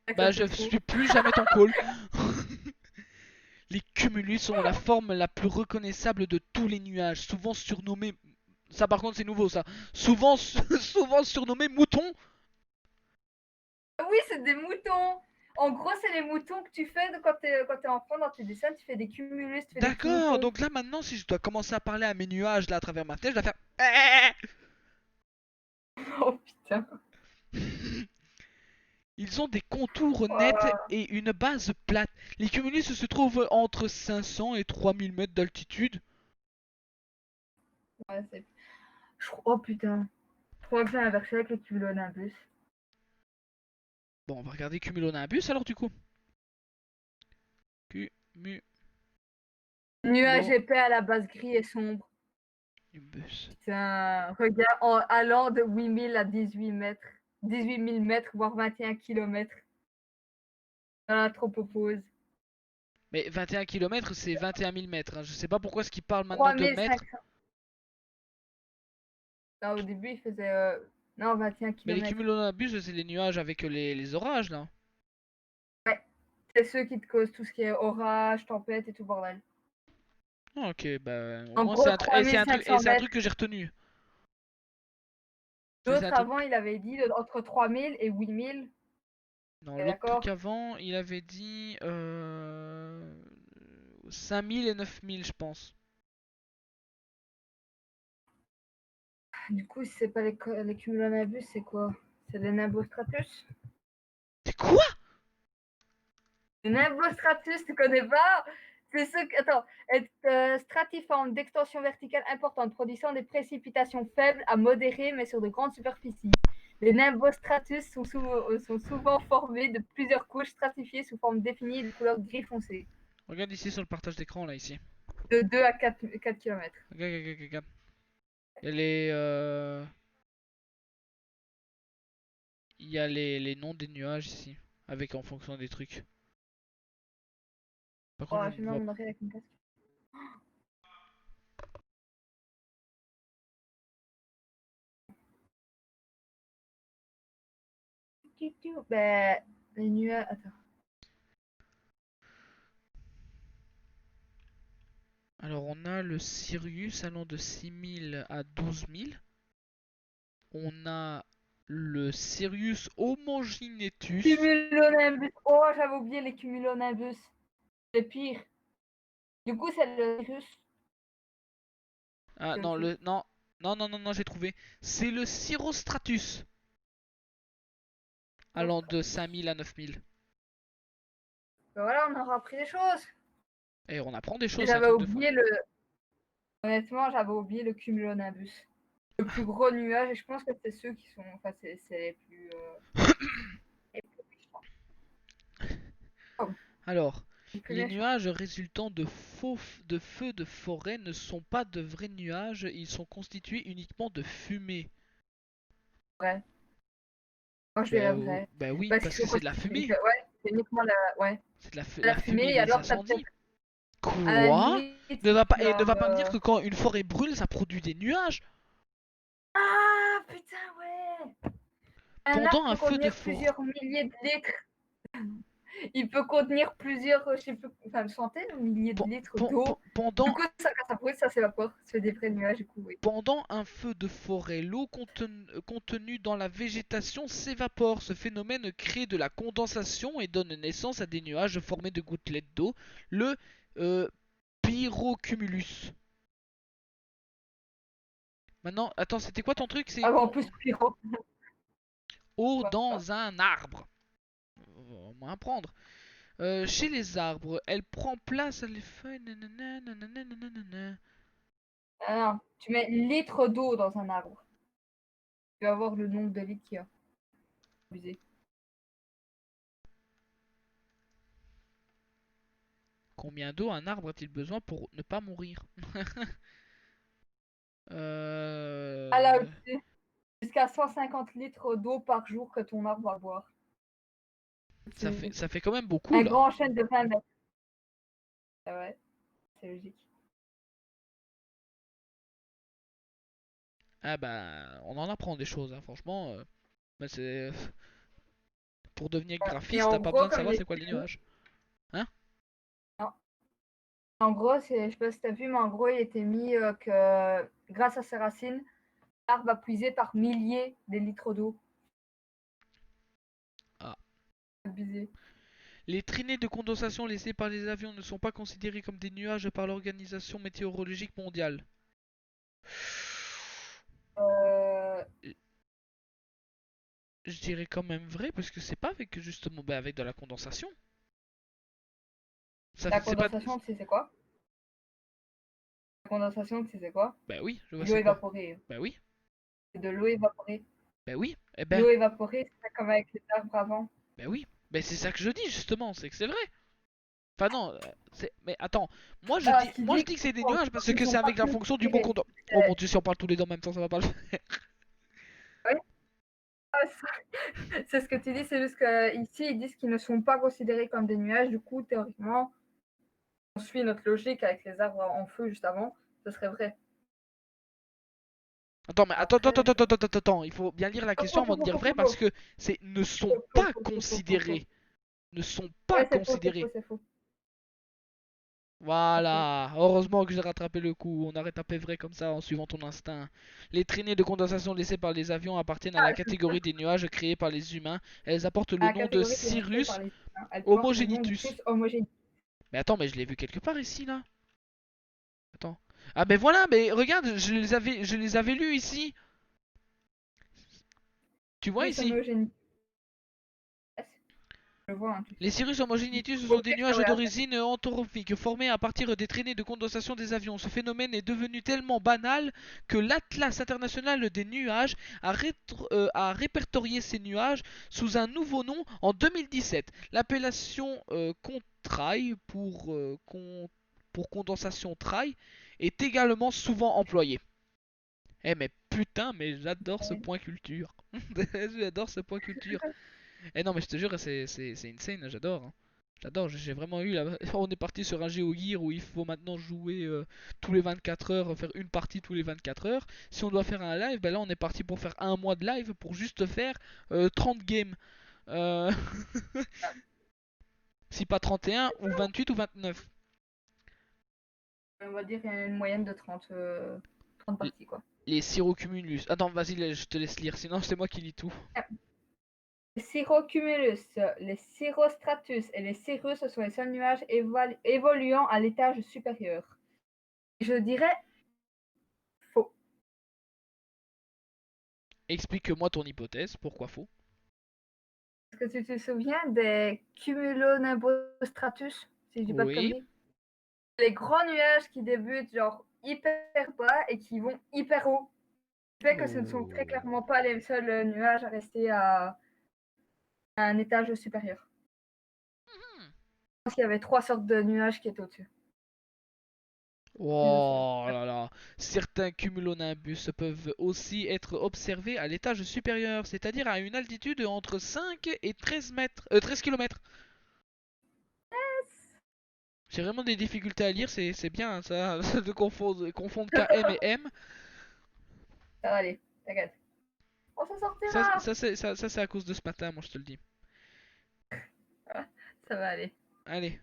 ça Bah, je c'est faux. suis plus jamais ton call. Les cumulus ont la forme la plus reconnaissable de tous les nuages, souvent surnommés. Ça, par contre, c'est nouveau ça. Souvent, souvent surnommés moutons. Ah oui, c'est des moutons. En gros, c'est les moutons que tu fais quand t'es enfant dans tes dessins. Tu fais des cumulus, tu fais des petits D'accord, moutons. donc là maintenant, si je dois commencer à parler à mes nuages là à travers ma fenêtre, je dois faire. Oh putain. Ils ont des contours nets Euh, et une base plate. Les cumulus se trouvent entre 500 et 3000 mètres d'altitude. ouais, oh putain. Je crois que j'ai inversé avec les cumulonimbus. Bon, on va regarder cumulonimbus alors du coup. Cumulonimbus. Nuage épais à la base gris et sombre. Putain, regarde, allant de 8000 à 18 mètres. 18 000 mètres, voire 21 kilomètres. Dans la tropopause. Mais 21 km, c'est 21 000 mètres. Hein. Je sais pas pourquoi est-ce qu'il parle maintenant de mètres. 3500. Là, au début, il faisait. Non, 21 Mais les kilomètres. cumulonimbus, c'est les nuages avec les orages là. Ouais, c'est ceux qui te causent tout ce qui est orage, tempête et tout bordel. Ah, ok, bah au En moins gros, et 3500 c'est un mètres. truc que j'ai retenu. Ça, c'est un L'autre truc. avant, il avait dit entre 3000 et 8000. Non, T'es l'autre truc d'accord? avant, il avait dit 5000 et 9000, je pense. Du coup, si c'est pas les cumulonimbus, c'est quoi? C'est les nimbostratus? C'est quoi? Les nimbostratus, tu connais pas? C'est ceux que. Attends. Stratiforme d'extension verticale importante, produisant des précipitations faibles à modérées, mais sur de grandes superficies. Les nimbostratus sont souvent formés de plusieurs couches stratifiées sous forme définie et de couleur gris foncé. Regarde ici sur le partage d'écran là, ici. De 2 à 4 km. Regarde, regarde, regarde. Il y a les, il y a les noms des nuages ici, avec en fonction des trucs. Par Oh, contre, je je ne vais vois. m'en arrêter avec mon casque. Ben, les nuages. Attends. Alors, on a le Sirius allant de 6000 à 12000. On a le Sirius Homogenetus. Cumulonimbus. Oh, j'avais oublié les cumulonimbus. C'est pire. Du coup, c'est le virus. Ah C'est non, au-dessus. non, j'ai trouvé. C'est le Cirrostratus allant de 5000 à 9000. Ben voilà, on aura appris des choses. Et on apprend des Et choses, c'est un j'avais truc de fou. oublié le. Honnêtement, j'avais oublié le cumulonimbus. Le plus gros nuage, et je pense que c'est ceux qui sont. Enfin, c'est les plus. Les plus méchants. Oh, Alors, les plus les méchants. nuages résultant de feux de forêt ne sont pas de vrais nuages, ils sont constitués uniquement de fumée. Vrai. Moi, je dirais vrai. Bah oui, Parce qu'ils parce que sont c'est de la constitués. fumée. Ouais, c'est uniquement la. Ouais. C'est de La la fumée fumée, et des alors, t'as incendies. peut-être. À la Quoi? limite, Ne va pas, et ne genre. va pas me dire que quand une forêt brûle, ça produit des nuages. Ah, putain, ouais! Un Pendant arbre un peut feu de contenir forêt. plusieurs milliers de litres. Il peut contenir plusieurs, je sais plus, enfin, centaines ou milliers de litres d'eau. Du Pendant coup, ça, quand ça brûle, ça s'évapore. Ça fait des vrais nuages, du coup, oui. Pendant un feu de forêt, l'eau contenue dans la végétation s'évapore. Ce phénomène crée de la condensation et donne naissance à des nuages formés de gouttelettes d'eau, le euh, pyrocumulus. Maintenant, attends, c'était quoi ton truc? C'est Ah, en plus, pyro. eau Voilà. dans un arbre. On va apprendre. Chez les arbres, elle prend place à les feuilles. Nanana, nanana, nanana. Ah, non, tu mets litres d'eau dans un arbre. Tu vas voir le nombre de litres qu'il y a. Abusé. Combien d'eau un arbre a-t-il besoin pour ne pas mourir? Ah là euh... aussi, jusqu'à 150 litres d'eau par jour que ton arbre va boire. C'est ça fait quand même beaucoup un là. grand chêne de 20 mètres. Ah ouais, c'est logique. Ah bah, on en apprend des choses, hein, franchement. Bah, c'est pour devenir Et graphiste, en t'as pas gros, besoin de comme savoir les c'est quoi les nuages. Hein? non. En gros, je sais pas si t'as vu, mais en gros, il était mis que grâce à ses racines, l'arbre a puisé par milliers de litres d'eau. Ah. Abusé. Les traînées de condensation laissées par les avions ne sont pas considérées comme des nuages par l'Organisation météorologique mondiale. Euh, Je dirais quand même vrai parce que c'est pas avec justement bah, avec de la condensation. la C'est pas. condensation, tu sais c'est quoi? La condensation, tu sais c'est quoi? Bah oui, je vois L'eau c'est quoi. évaporée. Bah oui, C'est de l'eau évaporée. bah oui, eh ben, L'eau évaporée, c'est pas comme avec les arbres avant. bah oui. Bah c'est ça que je dis justement, c'est que c'est vrai. Enfin non, mais attends, Alors, ce qu'il moi je dit, dis que c'est des qu'ils nuages parce ne que sont c'est pas avec la fonction du mot considérés. condom. Oh mon dieu, si on parle tous les deux en même temps, ça va pas le faire. Ouais, c'est ce que tu dis, c'est juste qu'ici, ils disent qu'ils ne sont pas considérés comme des nuages. Du coup, théoriquement, on suit notre logique avec les arbres en feu juste avant, ce serait vrai. Attends, mais Après, attends, il faut bien lire la question avant de dire vrai parce faux, que c'est ne sont faux, faux, pas faux, faux, faux, faux, faux. considérés. Ne sont pas Ouais, c'est faux, c'est faux, considérés. c'est faux. C'est faux. Voilà, heureusement que j'ai rattrapé le coup. On aurait tapé vrai comme ça en suivant ton instinct. Les traînées de condensation laissées par les avions appartiennent à la Ah, je catégorie des nuages créés par les humains. Elles apportent le à la nom de catégorie qui est créée par Cirrus les humains, elle porte le nom de homogenitus. plus homogène. Mais attends, mais je l'ai vu quelque part ici là. Attends. Ah ben voilà, mais regarde, je les avais lus ici. Tu vois Plus ici? homogène. Je vois, hein, tout Les ça. cirrus homogenitus ce sont Ok, des je nuages regarde. d'origine anthropique formés à partir des traînées de condensation des avions. Ce phénomène est devenu tellement banal que l'Atlas international des nuages a répertorié ces nuages sous un nouveau nom en 2017. L'appellation contrail pour condensation trail est également souvent employée. Eh mais putain, mais j'adore ce point culture. J'adore ce point culture. Eh non, mais je te jure, c'est insane, j'adore, hein. J'adore, j'ai vraiment eu la... On est parti sur un GeoGear où il faut maintenant jouer tous les 24 heures, faire une partie tous les 24 heures. Si on doit faire un live, ben là on est parti pour faire un mois de live pour juste faire 30 games. Euh, si pas 31 ou 28 ou 29. On va dire qu'il y a une moyenne de 30 L- parties, quoi. Les Cirrocumulus. Attends, vas-y, je te laisse lire, sinon c'est moi qui lis tout. Les cirrocumulus, les cirrostratus et les cirrus sont les seuls nuages évoluant à l'étage supérieur. Je dirais faux. Explique-moi ton hypothèse, pourquoi faux? Est-ce que tu te souviens des cumulonimbostratus, si je dis pas de Oui. conneries? Les grands nuages qui débutent genre hyper bas et qui vont hyper haut. Fait que ce ne sont très clairement pas les seuls nuages à rester à un étage supérieur. Hmm. Je pense qu'il y avait 3 sortes de nuages qui étaient au-dessus. Oh là là. Certains cumulonimbus peuvent aussi être observés à l'étage supérieur, c'est-à-dire à une altitude entre 5 et 13 mètres, 13 km. J'ai vraiment des difficultés à lire, c'est bien hein, ça, de confondre KM et M. Ça va aller, t'inquiète. On s'en Ça, sortira. c'est à cause de ce matin, moi je te le dis. Ah, ça va aller. Allez,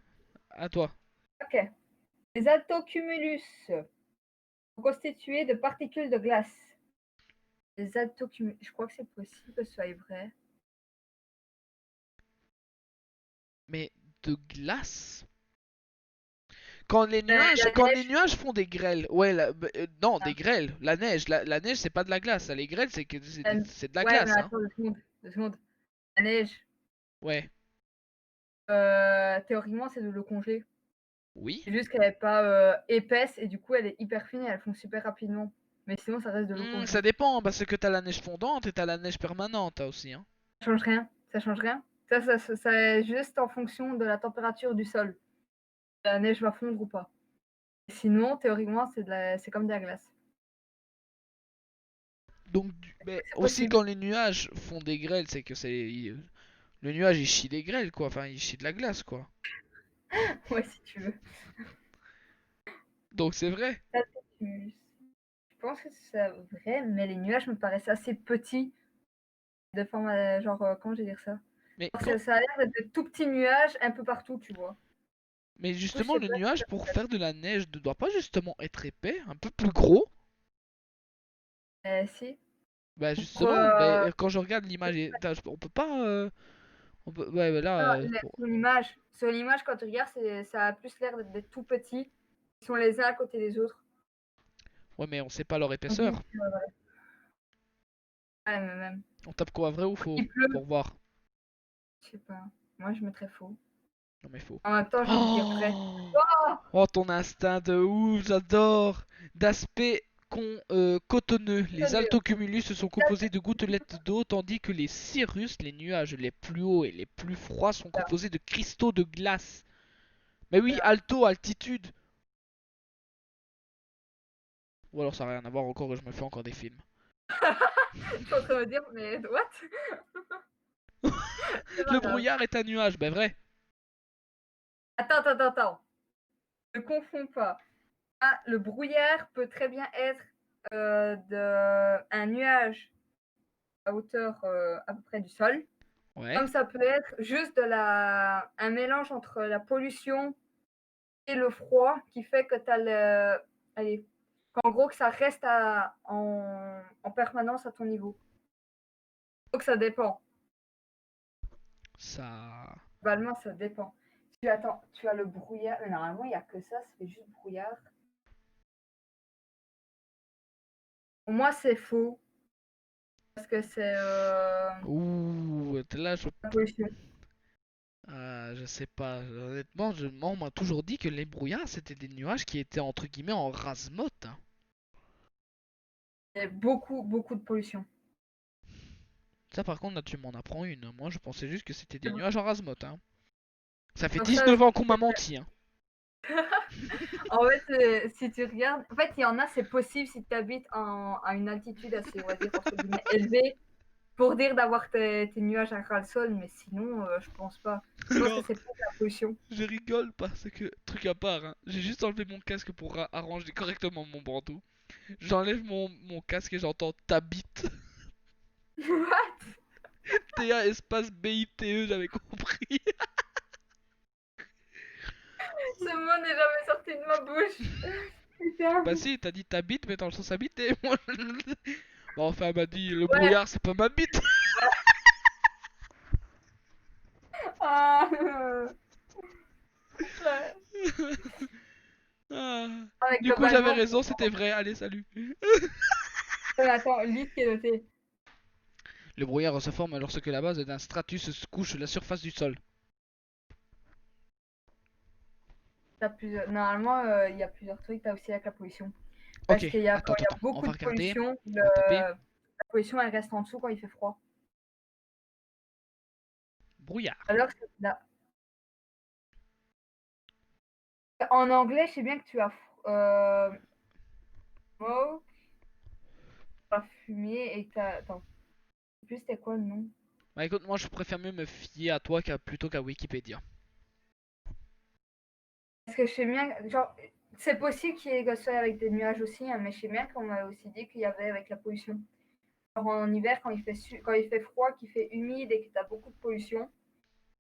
à toi. Ok. Les altocumulus sont constitués de particules de glace. Les altocumulus, je crois que c'est possible que ce soit vrai. Mais de glace? La Quand les neige. nuages font des grêles, ouais, non, des Hein. grêles, la neige c'est pas de la glace, les grêles c'est de la Ouais, mais glace, hein. attends 2 secondes. 2 secondes. La neige, Ouais, théoriquement, c'est de l'eau congelée. oui. C'est juste qu'elle est pas épaisse et du coup, elle est hyper fine et elle fond super rapidement. Mais sinon, ça reste de l'eau Ça congelée. dépend, parce que t'as la neige fondante et t'as la neige permanente aussi, hein. Ça change rien. Ça change rien. Ça est juste en fonction de la température du sol. La neige va fondre ou pas. Sinon, théoriquement, c'est comme de la glace. Donc, mais C'est aussi possible. quand les nuages font des grêles, c'est que le nuage il chie des grêles quoi, enfin il chie de la glace quoi. Ouais, si tu veux. Donc c'est vrai. Je pense que c'est vrai, mais les nuages me paraissent assez petits. De forme, genre, comment je vais dire ça? Mais Genre, quand, ça a l'air d'être de tout petits nuages un peu partout, tu vois. mais Du coup, je justement sais le pas nuage pour faire de la neige ne doit pas justement être épais, un peu plus gros. si. Bah Pour, justement, mais quand je regarde l'image, on peut pas, ouais, bah là, non, sur l'image, quand tu regardes, ça a plus l'air d'être des tout petits. Ils sont les uns à côté des autres. ouais, mais on sait pas leur On dit épaisseur. que, ouais, mais même. On tape quoi, vrai ou faux, Il pleut. pour voir. Je sais pas. Moi, je mettrais faux. Non mais faux. En même temps, j'ai envie de dire vrai. Oh, Oh! oh ton instinct de ouf, j'adore. D'aspect cotonneux, les Tonnerre. altocumulus se sont composés de gouttelettes d'eau, tandis que les cirrus, les nuages les plus hauts et les plus froids, sont composés de cristaux de glace. Mais oui, alto, altitude. Ou alors ça n'a rien à voir encore et je me fais encore des films. Je suis en train de me dire, mais what? C'est pas Le grave. brouillard est un nuage, ben vrai. Attends. Ne confonds pas. Ah, le brouillard peut très bien être un nuage à hauteur à peu près du sol, Ouais, comme ça peut être juste un mélange entre la pollution et le froid qui fait que tu as allez, qu'en gros que ça reste en permanence à ton niveau. Donc ça dépend. ça... Globalement, ça dépend. Tu as le brouillard. Mais normalement, il n'y a que ça fait juste brouillard. Pour moi, c'est faux. Parce que c'est Ouh, là la pollution. je sais pas. Honnêtement, moi, on m'a toujours dit que les brouillards c'était des nuages qui étaient entre guillemets en rase-motte, hein. Il y a beaucoup de pollution. Ça, par contre, là, tu m'en apprends une. Moi, je pensais juste que c'était des nuages en rase-motte, hein. Ça fait Donc ça, 19 ans qu'on m'a menti, hein. en fait, si tu regardes, en fait, il y en a, c'est possible si tu habites à une altitude assez, on va dire, entre guillemets, élevée, pour dire d'avoir tes nuages à ras le sol, mais sinon, je pense pas. Je pense que Alors, c'est plus de la pollution. je rigole parce que, truc à part, hein, j'ai juste enlevé mon casque pour arranger correctement mon bandeau. J'enlève mon casque et j'entends t'habites. T-A espace B-I-T-E, j'avais compris. Ce mot n'est jamais sorti de ma bouche. Putain. Bah si, t'as dit t'habites, mais dans le sens habiter. Moi, Bon, enfin, elle m'a dit le Ouais. brouillard, c'est pas ma bite. Ah, ouais. Ah. Ouais, Du coup, j'avais globalement, raison, c'était vrai. Allez, salut. attends, lis ce qui est noté. Le brouillard se forme lorsque la base d'un stratus se couche sur la surface du sol. Normalement, il y a plusieurs trucs. Tu as aussi avec la pollution. Ok, Parce quand il y a on beaucoup va de regarder. pollution, On va taper la pollution, elle reste en dessous quand il fait froid. brouillard. Alors, en anglais, je sais bien que tu as smoke, pas fumier, et que t'as. Attends, je sais plus c'était quoi le nom. Bah écoute, moi je préfère mieux me fier à toi plutôt qu'à Wikipédia. Parce que je sais bien, genre, c'est possible qu'il y ait que ça avec des nuages aussi, hein, mais je sais bien qu'on m'a aussi dit qu'il y avait avec la pollution. Alors, en hiver, quand il fait froid, qu'il fait humide et que tu as beaucoup de pollution,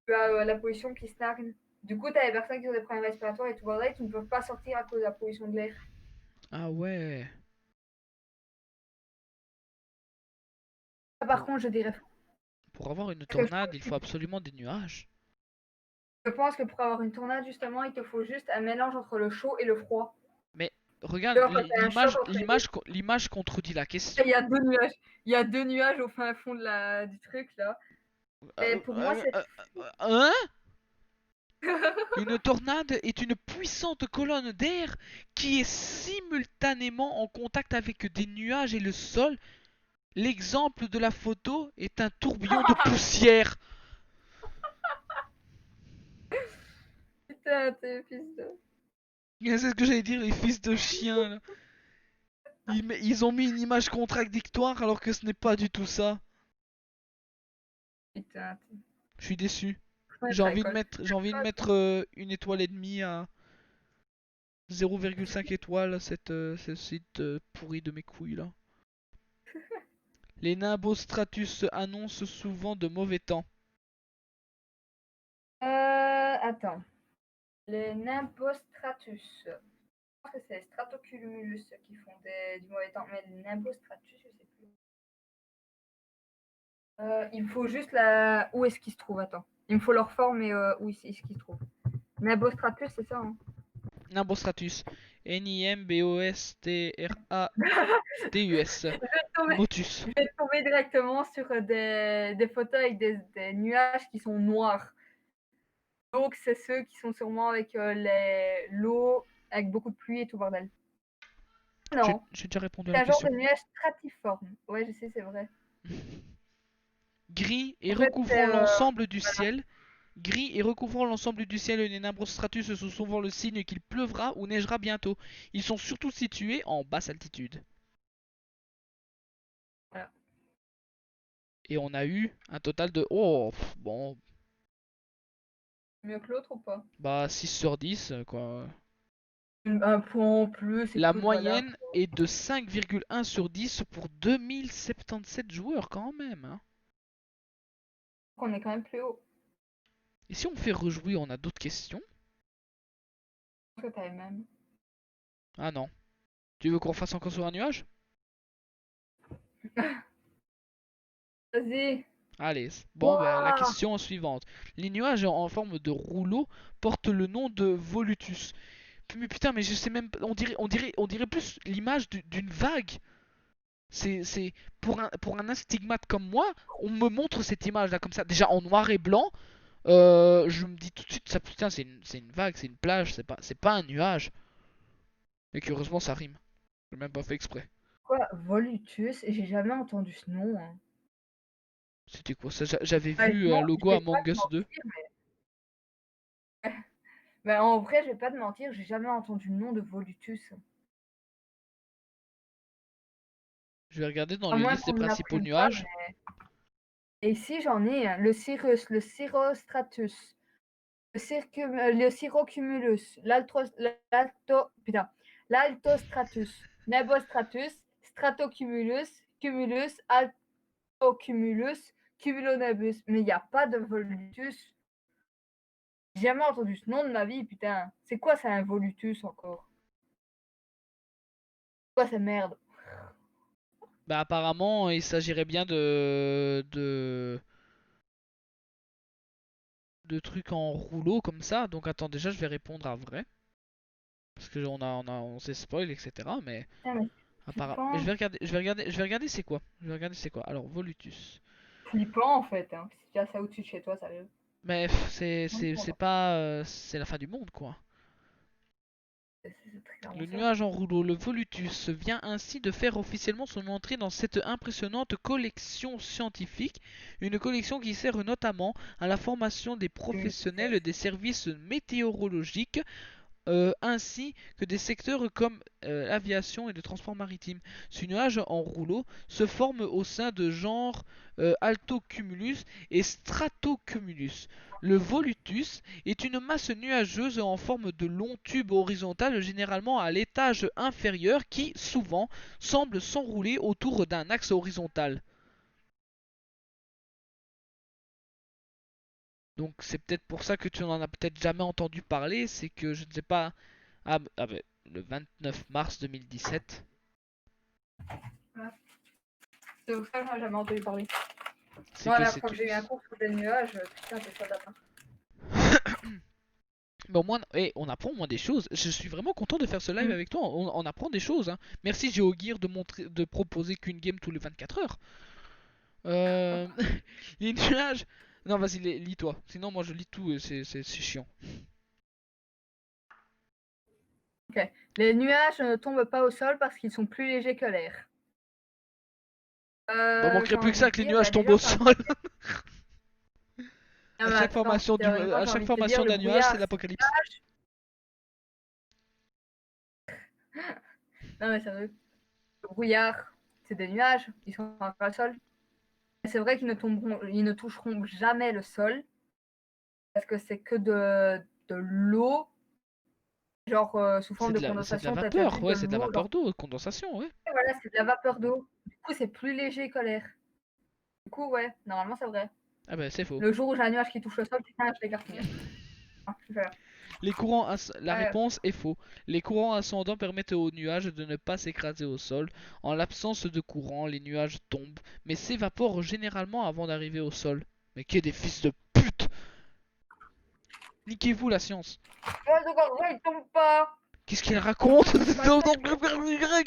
tu as la pollution qui stagne. Du coup, tu as des personnes qui ont des problèmes respiratoires et tout bordel qui ne peuvent pas sortir à cause de la pollution de l'air. Ah ouais. Ça, par Pour, contre, je dirais faux. pour avoir une Parce que tornade, il faut absolument des nuages. je pense que pour avoir une tornade, justement, il te faut juste un mélange entre le chaud et le froid. Mais regarde, Genre, quand tu as un choc entre les deux, l'image contredit la question. il y a deux nuages. Il y a deux nuages au fin fond du truc, là. Et pour moi, c'est Hein? Une tornade est une puissante colonne d'air qui est simultanément en contact avec des nuages et le sol. L'exemple de la photo est un tourbillon de poussière. putain, t'es fils de. C'est ce que j'allais dire, les fils de chiens. Là. Ils ont mis une image contradictoire alors que ce n'est pas du tout ça. Putain, Je suis déçu. faut être à l'école. J'ai envie de mettre une étoile et demie à 0,5 étoiles à ce site pourri de mes couilles là. Les nimbostratus annoncent souvent de mauvais temps. Attends. Les Nimbostratus. Je pense que c'est les Stratocumulus qui font du mauvais temps, mais les Nimbostratus, je sais plus. Il me faut juste la. Où est-ce qu'ils se trouvent? Attends. Il me faut leur forme et où est-ce qu'ils se trouvent. Nimbostratus, c'est ça, hein? Nimbostratus. Nimbostratus. Je vais tomber, Motus. je vais tomber directement sur des photos avec des nuages qui sont noirs. Donc, c'est ceux qui sont sûrement avec l'eau, avec beaucoup de pluie et tout bordel. Non, J'ai déjà répondu à c'est la un genre question. de nuage stratiforme. Ouais, je sais, c'est vrai. Gris et En fait, recouvrant l'ensemble du ciel. Gris et recouvrant l'ensemble du ciel, les nimbostratus sont souvent le signe qu'il pleuvra ou neigera bientôt. Ils sont surtout situés en basse altitude. voilà. Et on a eu un total de... Oh, bon, Mieux que l'autre ou pas? bah 6 sur 10, quoi. Un point en plus, La écoute, voilà. moyenne est de 5,1 sur 10 pour 2077 joueurs quand même. Hein. On est quand même plus haut. Et si on fait rejouer, on a d'autres questions? Que t'as les mêmes. Ah non. Tu veux qu'on fasse encore sur un nuage? Vas-y. Allez. Bon, ben, la Wouah. question suivante. Les nuages en forme de rouleau portent le nom de volutus. Mais putain, mais je sais même pas. On dirait plus l'image d'une vague. C'est pour un astigmate comme moi, on me montre cette image là comme ça, déjà en noir et blanc. Je me dis tout de suite, ça putain, c'est une vague, c'est une plage, c'est pas un nuage. Et heureusement ça rime. J'ai même pas fait exprès. Quoi? Volutus? J'ai jamais entendu ce nom, hein. C'était quoi ça? J'avais vu un Honnêtement, je logo vais pas Among te Us 2. mentir, mais en vrai, je vais pas te mentir, j'ai jamais entendu le nom de Volutus. Je vais regarder dans À les moins listes des qu'on me principaux l'apprenne pas, nuages. mais. Et ici, j'en ai un, le Cirrus, le Cirrostratus, le Cirrocumulus, putain, l'Altostratus, Nibostratus, Stratocumulus, Cumulus, Altocumulus, Cumulonimbus. Mais il n'y a pas de Volutus. J'ai jamais entendu ce nom de ma vie, putain. C'est quoi ça, un Volutus encore? C'est quoi cette merde? Bah apparemment il s'agirait bien de trucs en rouleau comme ça. Donc attends, déjà je vais répondre à vrai. Parce que on s'est spoil, etc. Mais Putain, mais apparemment. Mais flippant. je vais regarder c'est quoi. Je vais regarder c'est quoi. Alors, Volutus. Flippant en fait, hein. Si tu as ça au-dessus de chez toi, sérieux. Mais c'est pas. C'est la fin du monde quoi. C'est très clairement Le ça. nuage en rouleau, le Volutus, vient ainsi de faire officiellement son entrée dans cette impressionnante collection scientifique, une collection qui sert notamment à la formation des Une professionnels punaise. des services météorologiques ainsi que des secteurs comme l'aviation et le transport maritime. Ce nuage en rouleau se forme au sein de genres altocumulus et stratocumulus. Le volutus est une masse nuageuse en forme de long tube horizontal, généralement à l'étage inférieur, qui, souvent, semble s'enrouler autour d'un axe horizontal. Donc c'est peut-être pour ça que tu n'en as peut-être jamais entendu parler, c'est que je ne sais pas. Le 29 mars 2017. Ouais. C'est pour ça que j'en ai jamais entendu parler. C'est Moi, que la c'est fois tout. que j'ai eu un cours sur des nuages, putain, c'est ça date. Mais au moins, on apprend au moins des choses. Je suis vraiment content de faire ce live avec toi. On apprend des choses, hein. Merci GeoGear de proposer qu'une game tous les 24 heures. Euh, les nuages. Non, vas-y, lis-toi. Sinon, moi je lis tout et c'est chiant. Ok. Les nuages ne tombent pas au sol parce qu'ils sont plus légers que l'air. Bah, J'ai manquerait plus que envie ça de que les dire, nuages bah tombent déjà, au enfin, sol. non, À mais chaque attends, formation théoriquement, à j'ai chaque envie de te dire, formation le d'un nuage, c'est brouillard, l'apocalypse. non, mais sérieux, le brouillard, c'est des nuages, ils sont pas au sol. C'est vrai qu'ils ils ne toucheront jamais le sol parce que c'est que de l'eau, genre sous forme de C'est de la condensation. Tu as déjà vapeur, vu de ouais, c'est de la l'eau, vapeur genre, d'eau, condensation, ouais. voilà, c'est de la vapeur d'eau. Du coup, c'est plus léger que l'air. Du coup, ouais, normalement, c'est vrai. Ah bah c'est faux. Le jour où j'ai un nuage qui touche le sol, putain, je l'écarte. Ah, super. La réponse est faux. Les courants ascendants permettent aux nuages de ne pas s'écraser au sol. En l'absence de courant, les nuages tombent, mais s'évaporent généralement avant d'arriver au sol. Mais qu'est des fils de pute! Niquez-vous la science! Ouais, donc en vrai, il tombe pas. Qu'est-ce qu'il raconte? Bah, Non, ça, non,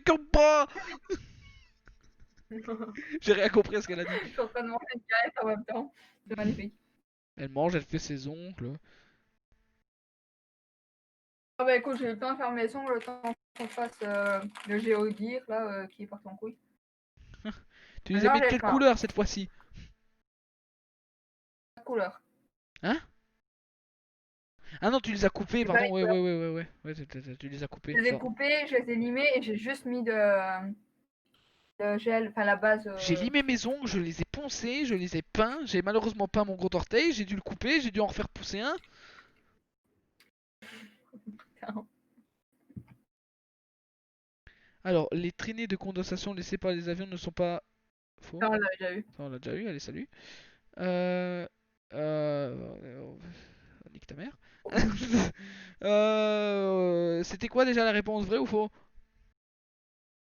comme pas! J'ai rien compris à ce qu'elle a dit. je suis en train de manger une galette en même temps. C'est magnifique. Elle mange, elle fait ses ongles. Ah bah écoute, j'ai eu le temps de faire mes ongles, le temps qu'on fasse le géogear là qui est parti en couille. Tu les as Maintenant mis de j'ai quelle faim. couleur cette fois-ci? Pas de couleur. Hein? Ah non, tu les as coupés, J'ai pas pardon. mis de Ouais, couleur. ouais, ouais, ouais, ouais. Ouais, tu les as coupés. Je les ai coupés, je les ai limés et j'ai juste mis de gel, enfin la base. J'ai limé mes ongles, je les ai poncés, je les ai peints. J'ai malheureusement peint mon gros orteil, j'ai dû le couper, j'ai dû en refaire pousser un. Alors, les traînées de condensation laissées par les avions ne sont pas faux. Ça, on l'avait déjà eu. Ça, on l'a déjà eu, allez, salut. Euh. Euh. Nique ta mère. C'était quoi déjà la réponse, vrai ou faux?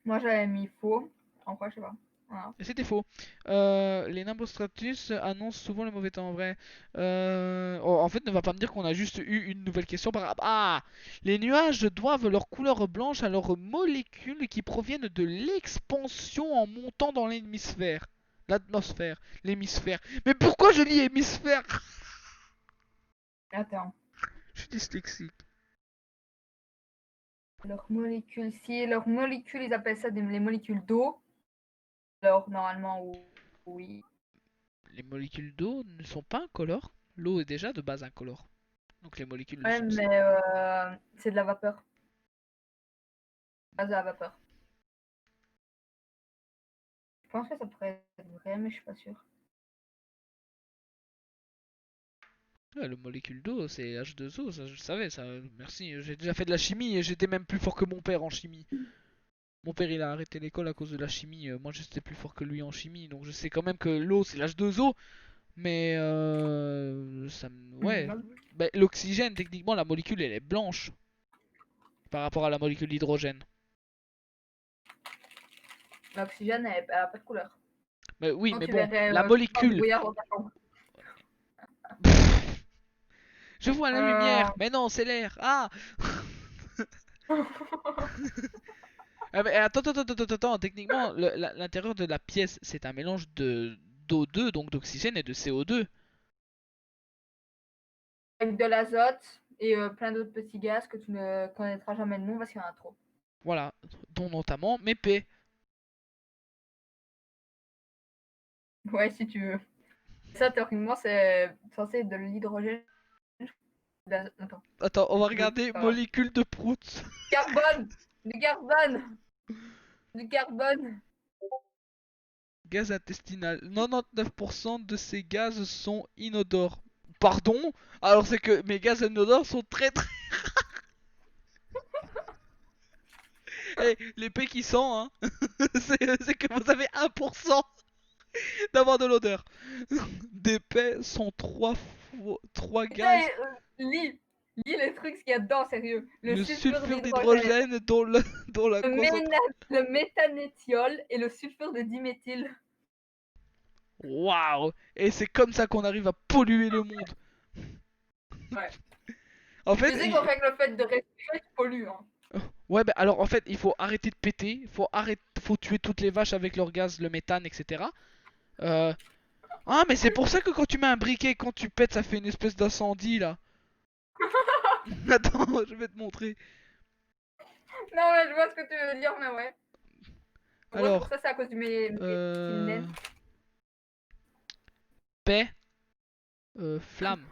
Moi j'avais mis faux. En quoi, je sais pas. Voilà. C'était faux. Les Nimbostratus annoncent souvent le mauvais temps en vrai. En fait, ne va pas me dire qu'on a juste eu une nouvelle question par rapport. Ah! Les nuages doivent leur couleur blanche à leurs molécules qui proviennent de l'expansion en montant dans l'hémisphère. L'atmosphère. L'hémisphère. Mais pourquoi je lis hémisphère? Attends. Je suis dyslexique. Leurs molécules, si leurs molécules, ils appellent ça les molécules d'eau. Alors normalement, oui. Les molécules d'eau ne sont pas incolores. L'eau est déjà de base incolore. Donc les molécules le Ouais, sont aussi. mais c'est de la vapeur. Pas de la vapeur. Je pense que ça pourrait être vrai, mais je suis pas sûre. Ouais, le molécule d'eau, c'est H2O, ça je le savais, ça. Merci, j'ai déjà fait de la chimie et j'étais même plus fort que mon père en chimie. Mon père il a arrêté l'école à cause de la chimie, moi j'étais plus fort que lui en chimie, donc je sais quand même que l'eau c'est l'H2O, mais ouais. Bah, l'oxygène, techniquement la molécule elle est blanche par rapport à la molécule d'hydrogène. L'oxygène, elle a pas de couleur. Mais oui, Sinon, mais tu bon, verrais la tout le temps du molécule. brouillard dans ta chambre. Je vois la Euh... lumière, mais non, c'est l'air. Ah! Ah, mais attends, techniquement, l'intérieur de la pièce, c'est un mélange de d'O2, donc d'oxygène, et de CO2. Avec de l'azote et plein d'autres petits gaz que tu ne connaîtras jamais le nom parce qu'il y en a trop. Voilà, dont notamment mes P. Ouais, si tu veux. Ça, théoriquement, c'est censé être de l'hydrogène. Attends. Attends, on va regarder Pas grave. molécules de prout. Carbone! Du carbone! Du carbone! Gaz intestinal. 99% de ces gaz sont inodores. Pardon? Alors c'est que mes gaz inodores sont très très... Eh, les P qui sent, hein. C'est que vous avez 1% d'avoir de l'odeur. Des P sont 3 Putain, gaz. lis! Lis les trucs qu'il y a dedans, sérieux. Le Le sulfure sulfure d'hydrogène, d'hydrogène dont la concentration... le méthanétiol et le sulfure de diméthyle. Waouh! Et c'est comme ça qu'on arrive à polluer le monde. Ouais. En Tu fait, sais qu'avec le fait de respirer, tu pollues, hein. ouais, bah alors en fait, il faut arrêter de péter, faut tuer toutes les vaches avec leur gaz, le méthane, etc. Euh... Ah, mais c'est pour ça que quand tu mets un briquet, quand tu pètes, ça fait une espèce d'incendie là. Attends, je vais te montrer. Non, mais je vois ce que tu veux dire, mais ouais. En gros, c'est pour Alors, ça, c'est à cause du euh... méthylène. paix, flamme.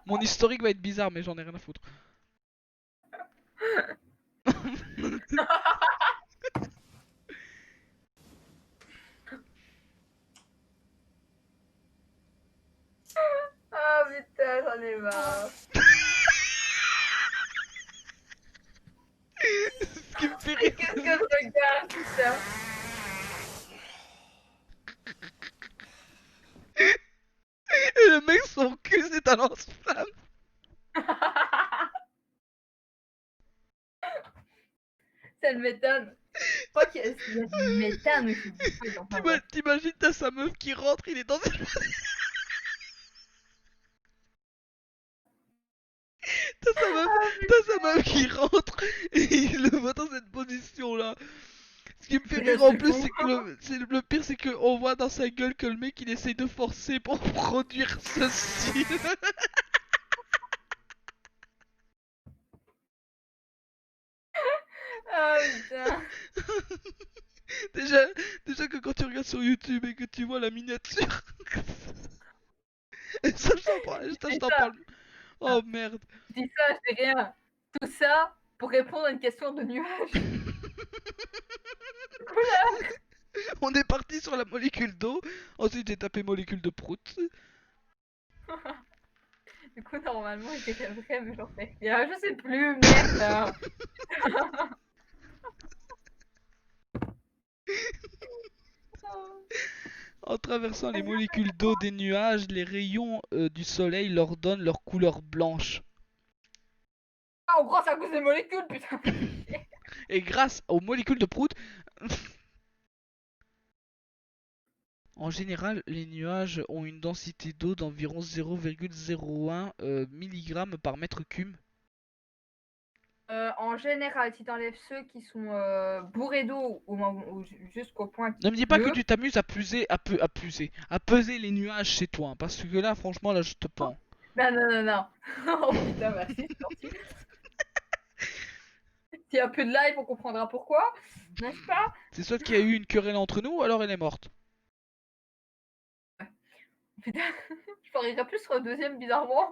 Mon historique va être bizarre, mais j'en ai rien à foutre. Ah putain, j'en ai marre. Ce qui me fait Mais rire, qu'est-ce que je regarde, putain? et le mec, son cul, c'est un lance-flamme. C'est le méthane. Je crois qu'il y a du méthane aussi. Enfin, bref. T'imagines, t'as sa meuf qui rentre, il est dans une... T'as sa meuf, Ah, t'as sa meuf qui rentre et il le voit dans cette position là. Ce qui me fait putain, rire en c'est plus, fou. c'est que le pire, c'est qu'on voit dans sa gueule que le mec il essaye de forcer pour produire ceci. Ah putain. déjà, déjà que quand tu regardes sur YouTube et que tu vois la miniature, ça je Dis t'en ça, parle. Oh merde. dis ça, je dis rien. Tout ça pour répondre à une question de nuage. On est parti sur la molécule d'eau. Ensuite j'ai tapé molécule de prout. Du coup, normalement, il dirait vrai, mais j'en sais rien. Je sais plus, merde. En traversant les molécules d'eau des nuages, les rayons du soleil leur donnent leur couleur blanche. Ah, en gros, c'est à cause des molécules, putain. Et grâce aux molécules de prout, en général, les nuages ont une densité d'eau d'environ 0,01 mg par mètre cube. En général, si t'enlèves ceux qui sont bourrés d'eau jusqu'au point Ne qu'il me dis pas que pleut. tu t'amuses à à peser les nuages chez toi, hein, parce que là, franchement, là, je te pends. Non, non, non, non. Oh putain, merci, c'est gentil. S'il y a peu de live, on comprendra pourquoi, n'est-ce pas? C'est soit qu'il y a eu une querelle entre nous, ou alors elle est morte. Putain, je parierais plus sur le deuxième, bizarrement.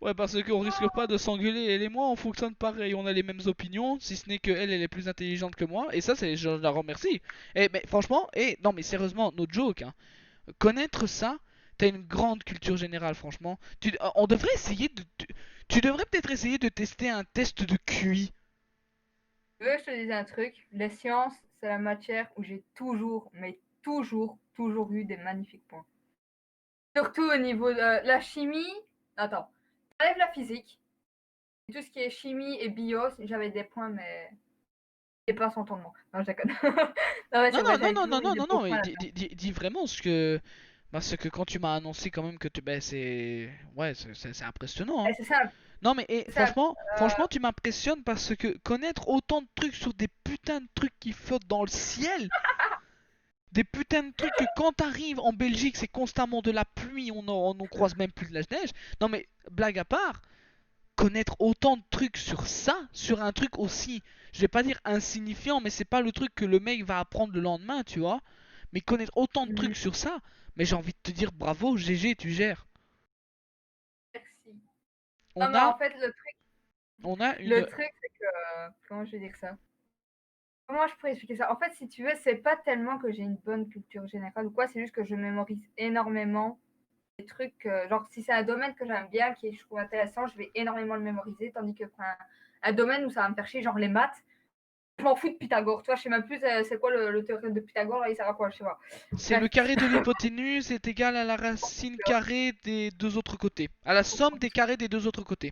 Ouais, parce qu'on risque pas de s'engueuler, elle et moi, on fonctionne pareil, on a les mêmes opinions, si ce n'est que elle est plus intelligente que moi, et ça, c'est, je la remercie. Et mais franchement, non, mais sérieusement, no joke, hein. Connaître ça, t'as une grande culture générale, franchement. On devrait essayer tu devrais peut-être essayer de tester un test de QI. Tu veux que je te dise un truc? Les sciences, c'est la matière où j'ai toujours, mais toujours, toujours eu des magnifiques points. Surtout au niveau de la chimie. Attends, enlève la physique. Tout ce qui est chimie et bio, j'avais des points, mais c'est pas son tournement. Non, je déconne. Non, mais Non, c'est non, vrai, non, j'avais non, toujours non, eu non, des non, beaux non, mais points là-dedans. dis vraiment ce que. Parce que quand tu m'as annoncé quand même que tu. Ben, c'est. Ouais, c'est impressionnant, hein. Et c'est ça, Non, mais c'est ça. franchement, tu m'impressionnes parce que connaître autant de trucs sur des putains de trucs qui flottent dans le ciel, des putains de trucs que quand t'arrives en Belgique, c'est constamment de la pluie, on croise même plus de la neige. Non, mais blague à part, connaître autant de trucs sur ça, sur un truc aussi, je vais pas dire insignifiant, mais c'est pas le truc que le mec va apprendre le lendemain, tu vois. Mais connaître autant de Mhm. trucs sur ça, mais j'ai envie de te dire bravo, GG, tu gères. Merci. On Non, mais a, en fait, on a le une. truc, c'est que. Comment je vais dire ça? Comment je pourrais expliquer ça? En fait, si tu veux, c'est pas tellement que j'ai une bonne culture générale ou quoi, c'est juste que je mémorise énormément des trucs. Genre, si c'est un domaine que j'aime bien, qui je trouve intéressant, je vais énormément le mémoriser, tandis que enfin, un domaine où ça va me faire chier, genre les maths, je m'en fous de Pythagore. Toi, je sais même plus c'est quoi le théorème de Pythagore, là, il sert à quoi, je sais pas. C'est le Bref. carré de l'hypoténuse est égal à la racine carrée des deux autres côtés. À la somme des carrés des deux autres côtés.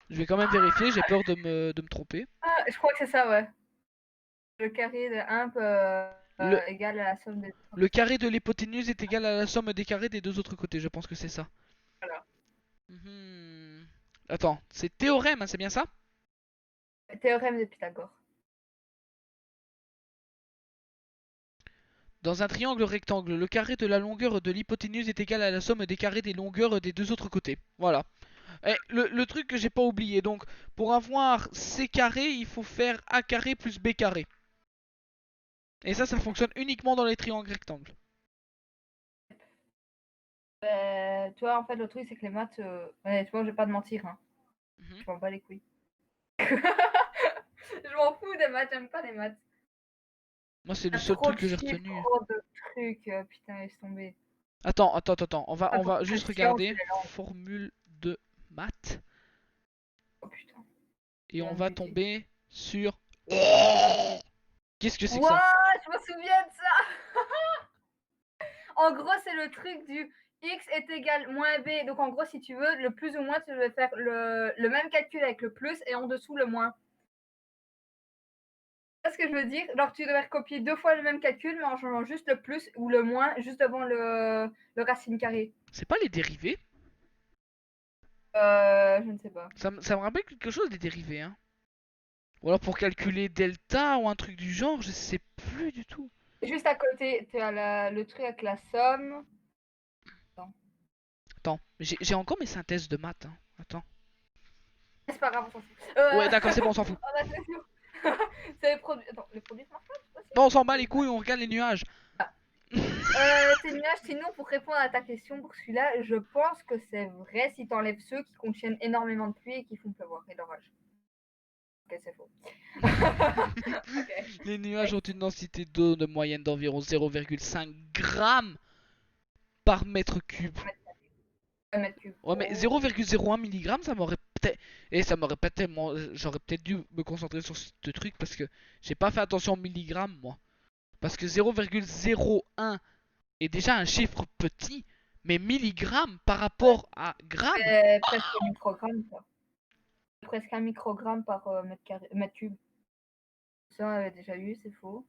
Je vais quand même vérifier, j'ai peur de me tromper. Ah, je crois que c'est ça, ouais. Le carré de 1 Le, égale à la somme des. le carré de l'hypoténuse est égal à la somme des carrés des deux autres côtés. Je pense que c'est ça. Voilà. Mhm. Attends, c'est théorème, hein, c'est bien ça? Théorème de Pythagore. Dans un triangle rectangle, le carré de la longueur de l'hypoténuse est égal à la somme des carrés des longueurs des deux autres côtés. Voilà. Et le truc que j'ai pas oublié, donc pour avoir C carré, il faut faire A carré plus B carré. Et ça fonctionne uniquement dans les triangles rectangles. Toi, en fait, le truc, c'est que les maths, honnêtement, je vais pas te mentir, hein. Mhm. Je m'en bats les couilles. Je m'en fous des maths, j'aime pas les maths. Moi, c'est Il le y a seul trop truc de que j'ai chiffres, retenu. trop de trucs, putain, laisse tomber. Attends. On va, Ah, on pour va les juste sciences, regarder. c'est les langues. Formule de maths. Oh putain, Et je on viens de va buter. tomber sur. Qu'est-ce que c'est que ça? Ouah, je me souviens de ça. En gros, c'est le truc du x est égal moins b. Donc, en gros, si tu veux, le plus ou moins, tu devais faire le même calcul avec le plus et en dessous le moins. C'est ce que je veux dire. Genre, tu devais recopier 2 fois le même calcul, mais en changeant juste le plus ou le moins juste devant le racine carrée. C'est pas les dérivés? Je ne sais pas. Ça me rappelle quelque chose des dérivés, hein. Ou alors pour calculer delta ou un truc du genre, je sais plus du tout. Juste à côté, tu as le truc avec la somme. Attends. Attends, j'ai encore mes synthèses de maths, hein. Attends. C'est pas grave, on s'en fout. Ouais, d'accord, c'est bon, on s'en fout. On a fait sûr. C'est les produits. Attends, les produits Smartphone aussi. Non, on s'en bat les couilles, on regarde les nuages. Tes nuages, sinon, pour répondre à ta question pour celui-là, je pense que c'est vrai si tu enlèves ceux qui contiennent énormément de pluie et qui font pleuvoir et d'orage. Ok, c'est faux. Ok. Les nuages ont Next. une densité d'eau de moyenne d'environ 0,5 grammes par mètre cube. Un mètre cube. Ouais, mais Oh. 0,01 mg, ça m'aurait peut-être. Et ça m'aurait pas tellement. J'aurais peut-être dû me concentrer sur ce truc parce que j'ai pas fait attention aux milligrammes, moi. Parce que 0,01 est déjà un chiffre petit, mais milligrammes par Ouais. rapport à grammes. C'est presque un microgramme, ça. Presque un microgramme par mètre cube. Ça, on avait déjà eu, c'est faux.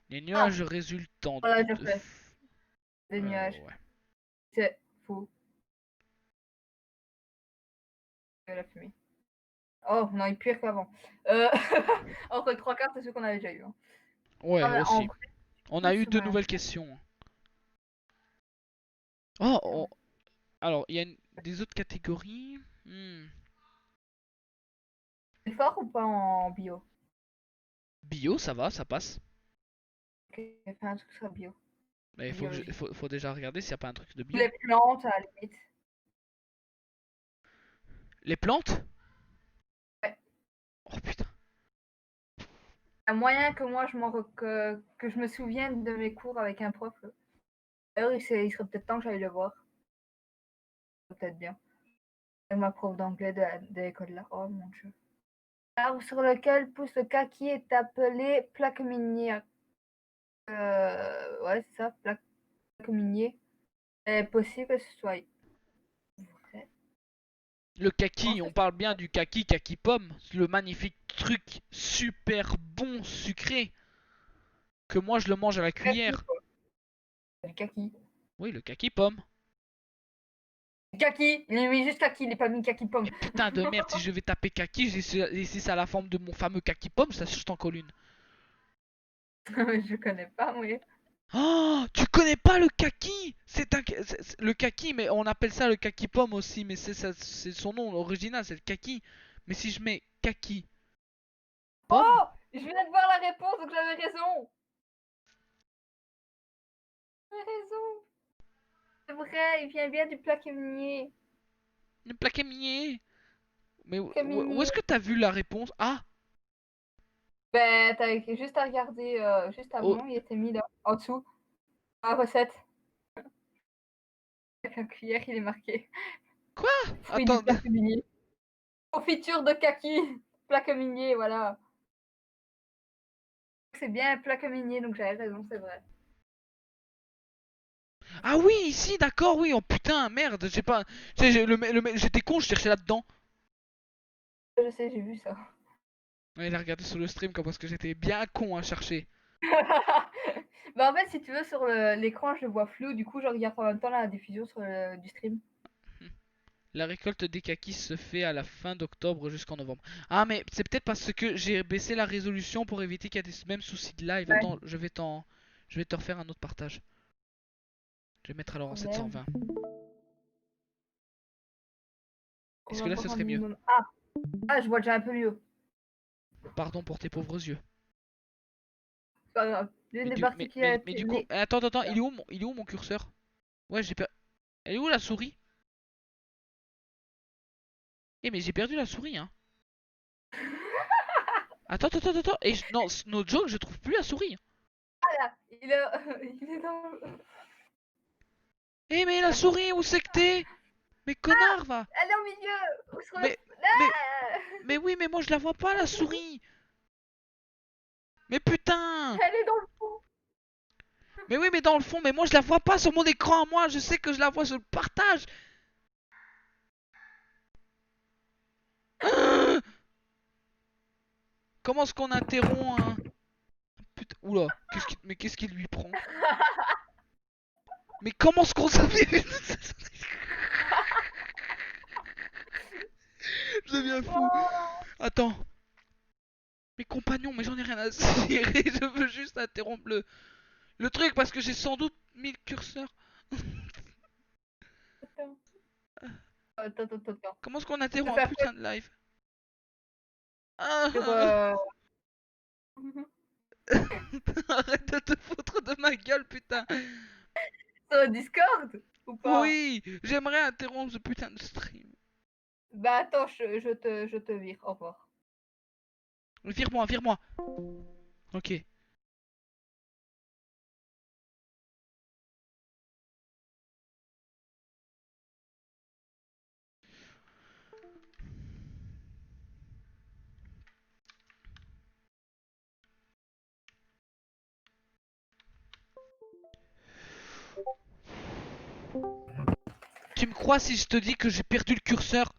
Les Ah, nuages résultant voilà, je de. fais. Des nuages. Ouais. C'est faux. La fumée. Oh, on a eu pire qu'avant. Euh... Entre 3 quarts, c'est ce qu'on avait déjà eu. Hein. Ouais, Non, mais en aussi. vrai, On a plus eu sur de ma. nouvelles questions. Oh. Alors, il y a des autres catégories. Hmm. C'est fort ou pas en bio? Bio, ça va, ça passe. Ok, fais un truc sur bio. Mais il Biologie. faut déjà regarder s'il n'y a pas un truc de bio. Les plantes, à la limite. Les plantes? Ouais. Oh putain. Un moyen que moi, que je me souvienne de mes cours avec un prof. D'ailleurs, il serait peut-être temps que j'aille le voir. Peut-être bien. Avec ma prof d'anglais de l'école là. Oh mon dieu. L'arbre sur lequel pousse le kaki est appelé plaque minière. Ouais, c'est ça, plaque minier. C'est possible que ce soit vrai. Le Comment kaki, ça on parle bien du kaki pomme. Le magnifique truc super bon sucré. Que moi je le mange à la kaki, cuillère. quoi. Du kaki. Oui, le kaki pomme. Kaki, il est mis juste kaki, il n'est pas mis kaki pomme. Mais putain de merde, si je vais taper kaki, et si ça a la forme de mon fameux kaki pomme, ça je t'en colle une. Je connais pas, moi. Oh, tu connais pas le kaki? Le kaki, mais on appelle ça le kaki pomme aussi, mais c'est son nom original, c'est le kaki. Mais si je mets kaki pomme, Oh, je viens de voir la réponse, donc j'avais raison. raison. C'est vrai, il vient bien du plaqué minier. Le plaquet minier. Mais où Minier. est-ce que t'as vu la réponse? Ah! Ben, t'as juste à regarder, juste Oh, avant, il était mis là, en dessous, la recette. Avec un cuillère, il est marqué. quoi? Fruit du Attends. plaqué minier. Confiture de kaki, plaqué minier, voilà. C'est bien un plaqué minier, donc j'avais raison, c'est vrai. Ah oui, ici, d'accord, oui. Oh putain, merde, j'ai pas. Tu sais, j'étais con, je cherchais là-dedans. Je sais, j'ai vu ça. Ouais, il a regardé sur le stream parce que j'étais bien con à chercher. Bah en fait, si tu veux, sur l'écran, je le vois flou, du coup, je regarde en même temps la diffusion du stream. La récolte des kakis se fait à la fin d'octobre jusqu'en novembre. Ah, mais c'est peut-être parce que j'ai baissé la résolution pour éviter qu'il y ait des mêmes soucis de live. Ouais, Attends, je vais te refaire un autre partage. Je vais mettre alors en problème. 720. On Est-ce va que là ce voir un serait mieux? minimum. Ah, je vois déjà un peu mieux. Pardon pour tes pauvres yeux. C'est pas grave. L'une des Mais du coup, particularités. attends, il est où mon curseur? Ouais, elle est où la souris? Eh, mais j'ai perdu la souris, hein. Attends. Et non, no joke, je trouve plus la souris. Voilà, il est, il est dans. Eh, mais la souris, où c'est que t'es? Mais connard, va! Elle est au milieu. Sur le... Mais, mais, mais oui, mais moi je la vois pas la souris! Mais putain! Elle est dans le fond. Mais oui, mais dans le fond, mais moi je la vois pas sur mon écran, moi je sais que je la vois sur le partage! Ah, comment est-ce qu'on interrompt un. Putain, oula, mais qu'est-ce qui lui prend? Mais comment est-ce qu'on s'habille? Je deviens fou! Oh. Attends, mes compagnons, mais j'en ai rien à cirer, je veux juste interrompre le truc parce que j'ai sans doute mis le curseur. Attends. Attends. Comment est-ce qu'on Je vais interrompt un faire quoi putain de live? Ah, sur, arrête de te foutre de ma gueule, putain! sur Discord ou pas? Oui, j'aimerais interrompre ce putain de stream. Bah attends, je te vire. Au revoir. Vire-moi, vire-moi. Ok. Tu me crois si je te dis que j'ai perdu le curseur?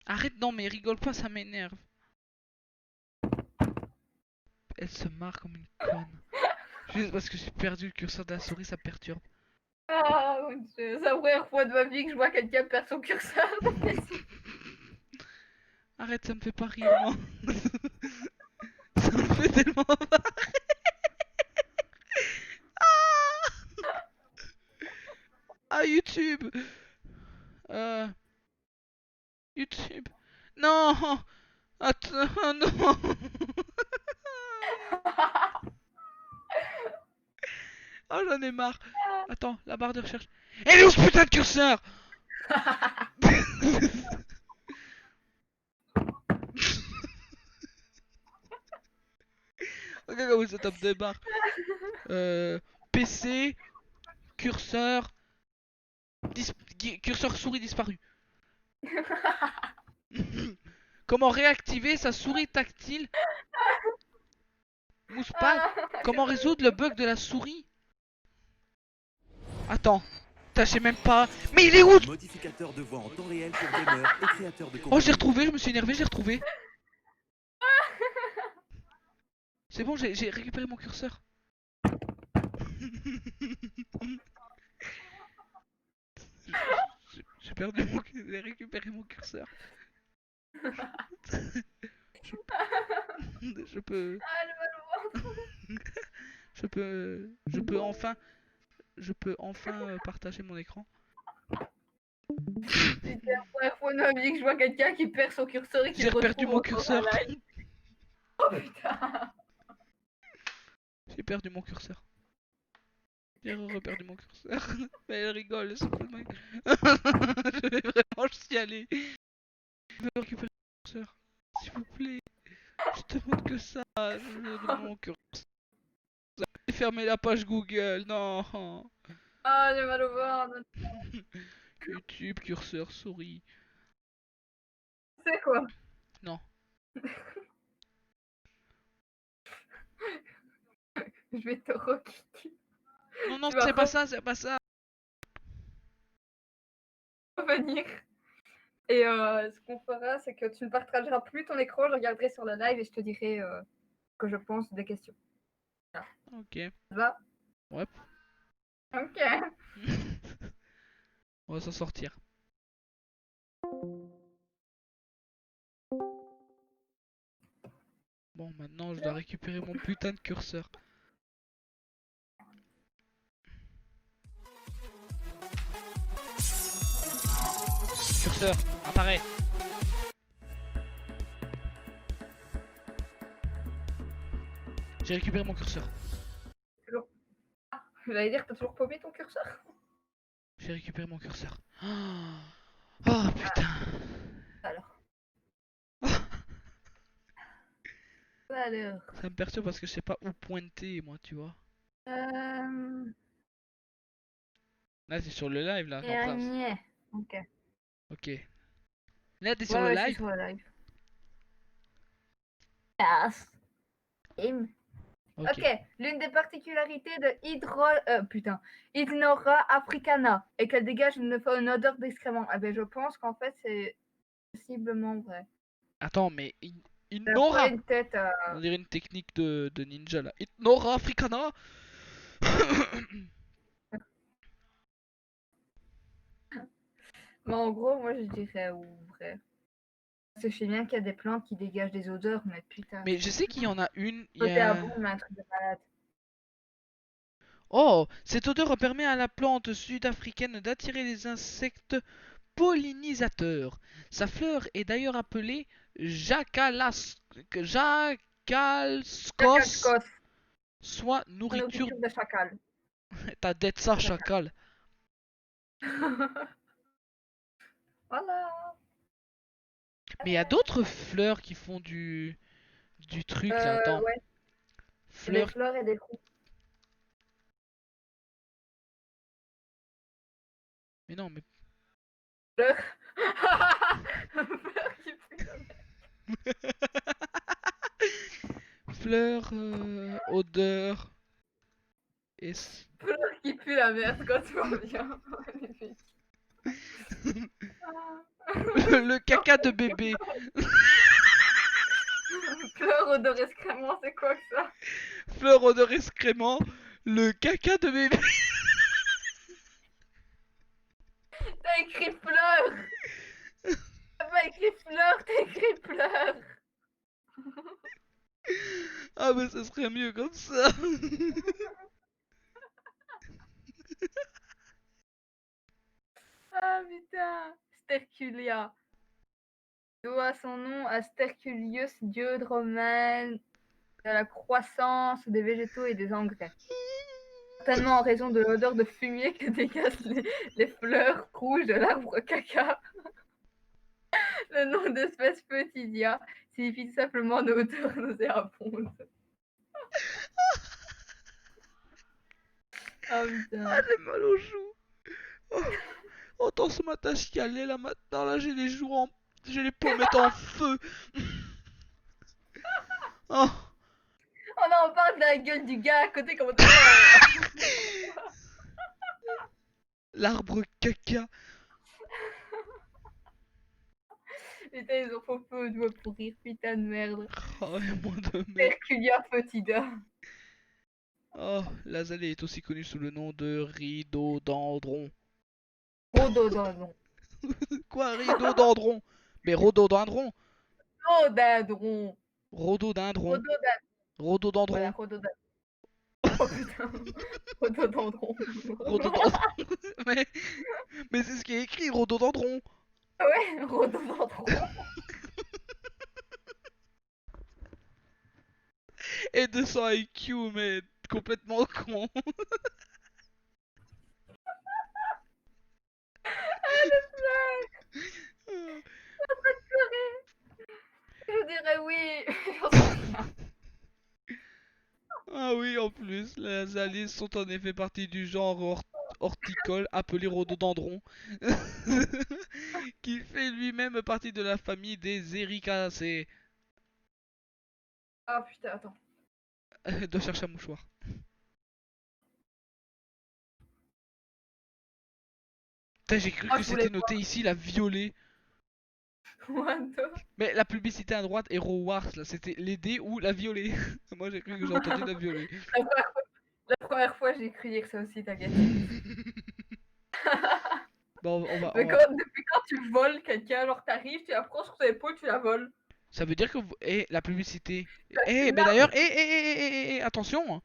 Arrête, non, mais rigole pas, ça m'énerve. Elle se marre comme une conne. Juste parce que j'ai perdu le curseur de la souris, ça perturbe. Ah mon dieu, c'est la première fois de ma vie que je vois quelqu'un perdre son curseur. Arrête, ça me fait pas rire, moi. Ça me fait tellement mal. Ah, ah, YouTube. Euh, YouTube. Non. Attends, non. Oh, j'en ai marre. Attends, la barre de recherche. Elle est où ce putain de curseur? Regarde comment ça tape des barres. PC, curseur, curseur souris disparu. Comment réactiver sa souris tactile Mousepad? Comment résoudre le bug de la souris? Attends, tâchez même pas. Mais il est où? Modificateur de voix en temps réel pour gamers et créateurs de Oh, contenu. j'ai retrouvé, je me suis énervé, j'ai retrouvé. C'est bon, j'ai récupéré mon curseur. J'ai perdu mon j'ai récupéré mon curseur. Je, je peux Ah, le mal je peux enfin partager mon écran. Putain, la première fois de ma vie que je vois quelqu'un qui perd son curseur et qui J'ai le reperdu retrouve mon encore à curseur. live. Oh putain. J'ai perdu mon curseur. J'ai reperdu mon curseur. Mais elle rigole, c'est pas mal. Je vais vraiment chialer. Je veux récupérer mon curseur. S'il vous plaît. Je te demande que ça. Je veux mon curseur. Fermez la page Google, non. Ah, j'ai mal au ventre. YouTube, curseur, souris. C'est quoi? Non. Je vais te requitter. Non, non, Tu vas c'est pas ça, c'est pas ça. revenir. Et ce qu'on fera, c'est que tu ne partageras plus ton écran, je regarderai sur le live et je te dirai ce que je pense des questions. Ok. Ça va? Ouais. Ok. On va s'en sortir. Bon, maintenant je dois récupérer mon putain de curseur. Curseur, apparaît. J'ai récupéré mon curseur. J'allais dire que t'as toujours paumé ton curseur. J'ai récupéré mon curseur. Oh putain. Alors. Alors. Ça me perturbe parce que je sais pas où pointer, moi, tu vois. Là, c'est sur le live, là. Non, Prince. Ok. Ok. Là, t'es sur Ouais, le ouais, je suis live. sur le live. Yes. Ok. Ok, l'une des particularités de Hydnora africana est qu'elle dégage une odeur d'excrément. Eh ben, je pense qu'en fait, c'est possiblement vrai. Attends, mais Elle a pas Nora. une tête. On dirait une technique de ninja, là. Nora Africana. Mais en gros, moi, je dirais vrai. Parce que je sais bien qu'il y a des plantes qui dégagent des odeurs, mais putain. Mais je sais qu'il y en a une. Il y Côté à a... bout, mais un truc de malade. Oh, cette odeur permet à la plante sud-africaine d'attirer les insectes pollinisateurs. Sa fleur est d'ailleurs appelée Jacalscos, Jacalscos, soit nourriture. nourriture de chacal. T'as d'être ça, chacal. Voilà. Mais il y a d'autres fleurs qui font du truc là. Attends. Ouais, des Fleurs. fleurs et des fruits. Mais non, mais. Fleurs. Fleurs qui puent la merde. Fleurs, odeur. Et. Fleurs qui puent la merde quand tu vas bien. Magnifique. Le caca de bébé. Fleur odeur excrément, c'est quoi que ça? Fleur, odeur, excrément. Le caca de bébé. T'as écrit fleur. T'as pas écrit fleur, t'as écrit fleur. Ah, mais ça serait mieux comme ça. Ah putain. Sterculia doit son nom à Sterculius, dieu romain de la croissance des végétaux et des engrais. Certainement en raison de l'odeur de fumier que dégagent les fleurs rouges de l'arbre caca. Le nom d'espèce Petidia signifie tout simplement une odeur nauséabonde. Ah putain. Ah, j'ai mal aux joues. Oh, autant ce matin chialer, là maintenant, là j'ai les joues en. J'ai les pommettes en feu. Oh, On en parle de la gueule du gars à côté comme l'arbre caca. putain, ils ont faux peu de pour rire, putain de merde. Oh, et moins de merde. Sterculia Petida. Oh, l'azalée est aussi connue sous le nom de rhododendron. Rhododendron. Quoi, rhododendron? Mais rhododendron. Rhododendron. Rhododendron. Rhododendron. Voilà, Rhododendron. rhododendron. Oh putain. Rhododendron. Rhododendron. mais mais c'est ce qui est écrit, rhododendron. Ouais, rhododendron. Et 200 IQ, mais complètement con. Je dirais oui. J'en sais rien. Ah oui, en plus, les alices sont en effet partie du genre horticole appelé rhododendron, qui fait lui-même partie de la famille des Ericacées. Ah putain, attends. Dois chercher un mouchoir. Putain, j'ai cru Ah, que je voulais c'était noté ici la violet. What the... Mais la publicité à droite, Hero Wars, là, c'était l'aider ou la violer. Moi, j'ai cru que j'ai entendu la violer. La première fois, j'ai cru dire ça aussi, t'inquiète. Bon, Mais depuis quand tu voles quelqu'un, genre t'arrives, tu la prends sur tes épaules, tu la voles. ça veut dire que la publicité. La Mais kidnappes. d'ailleurs, attention, hein.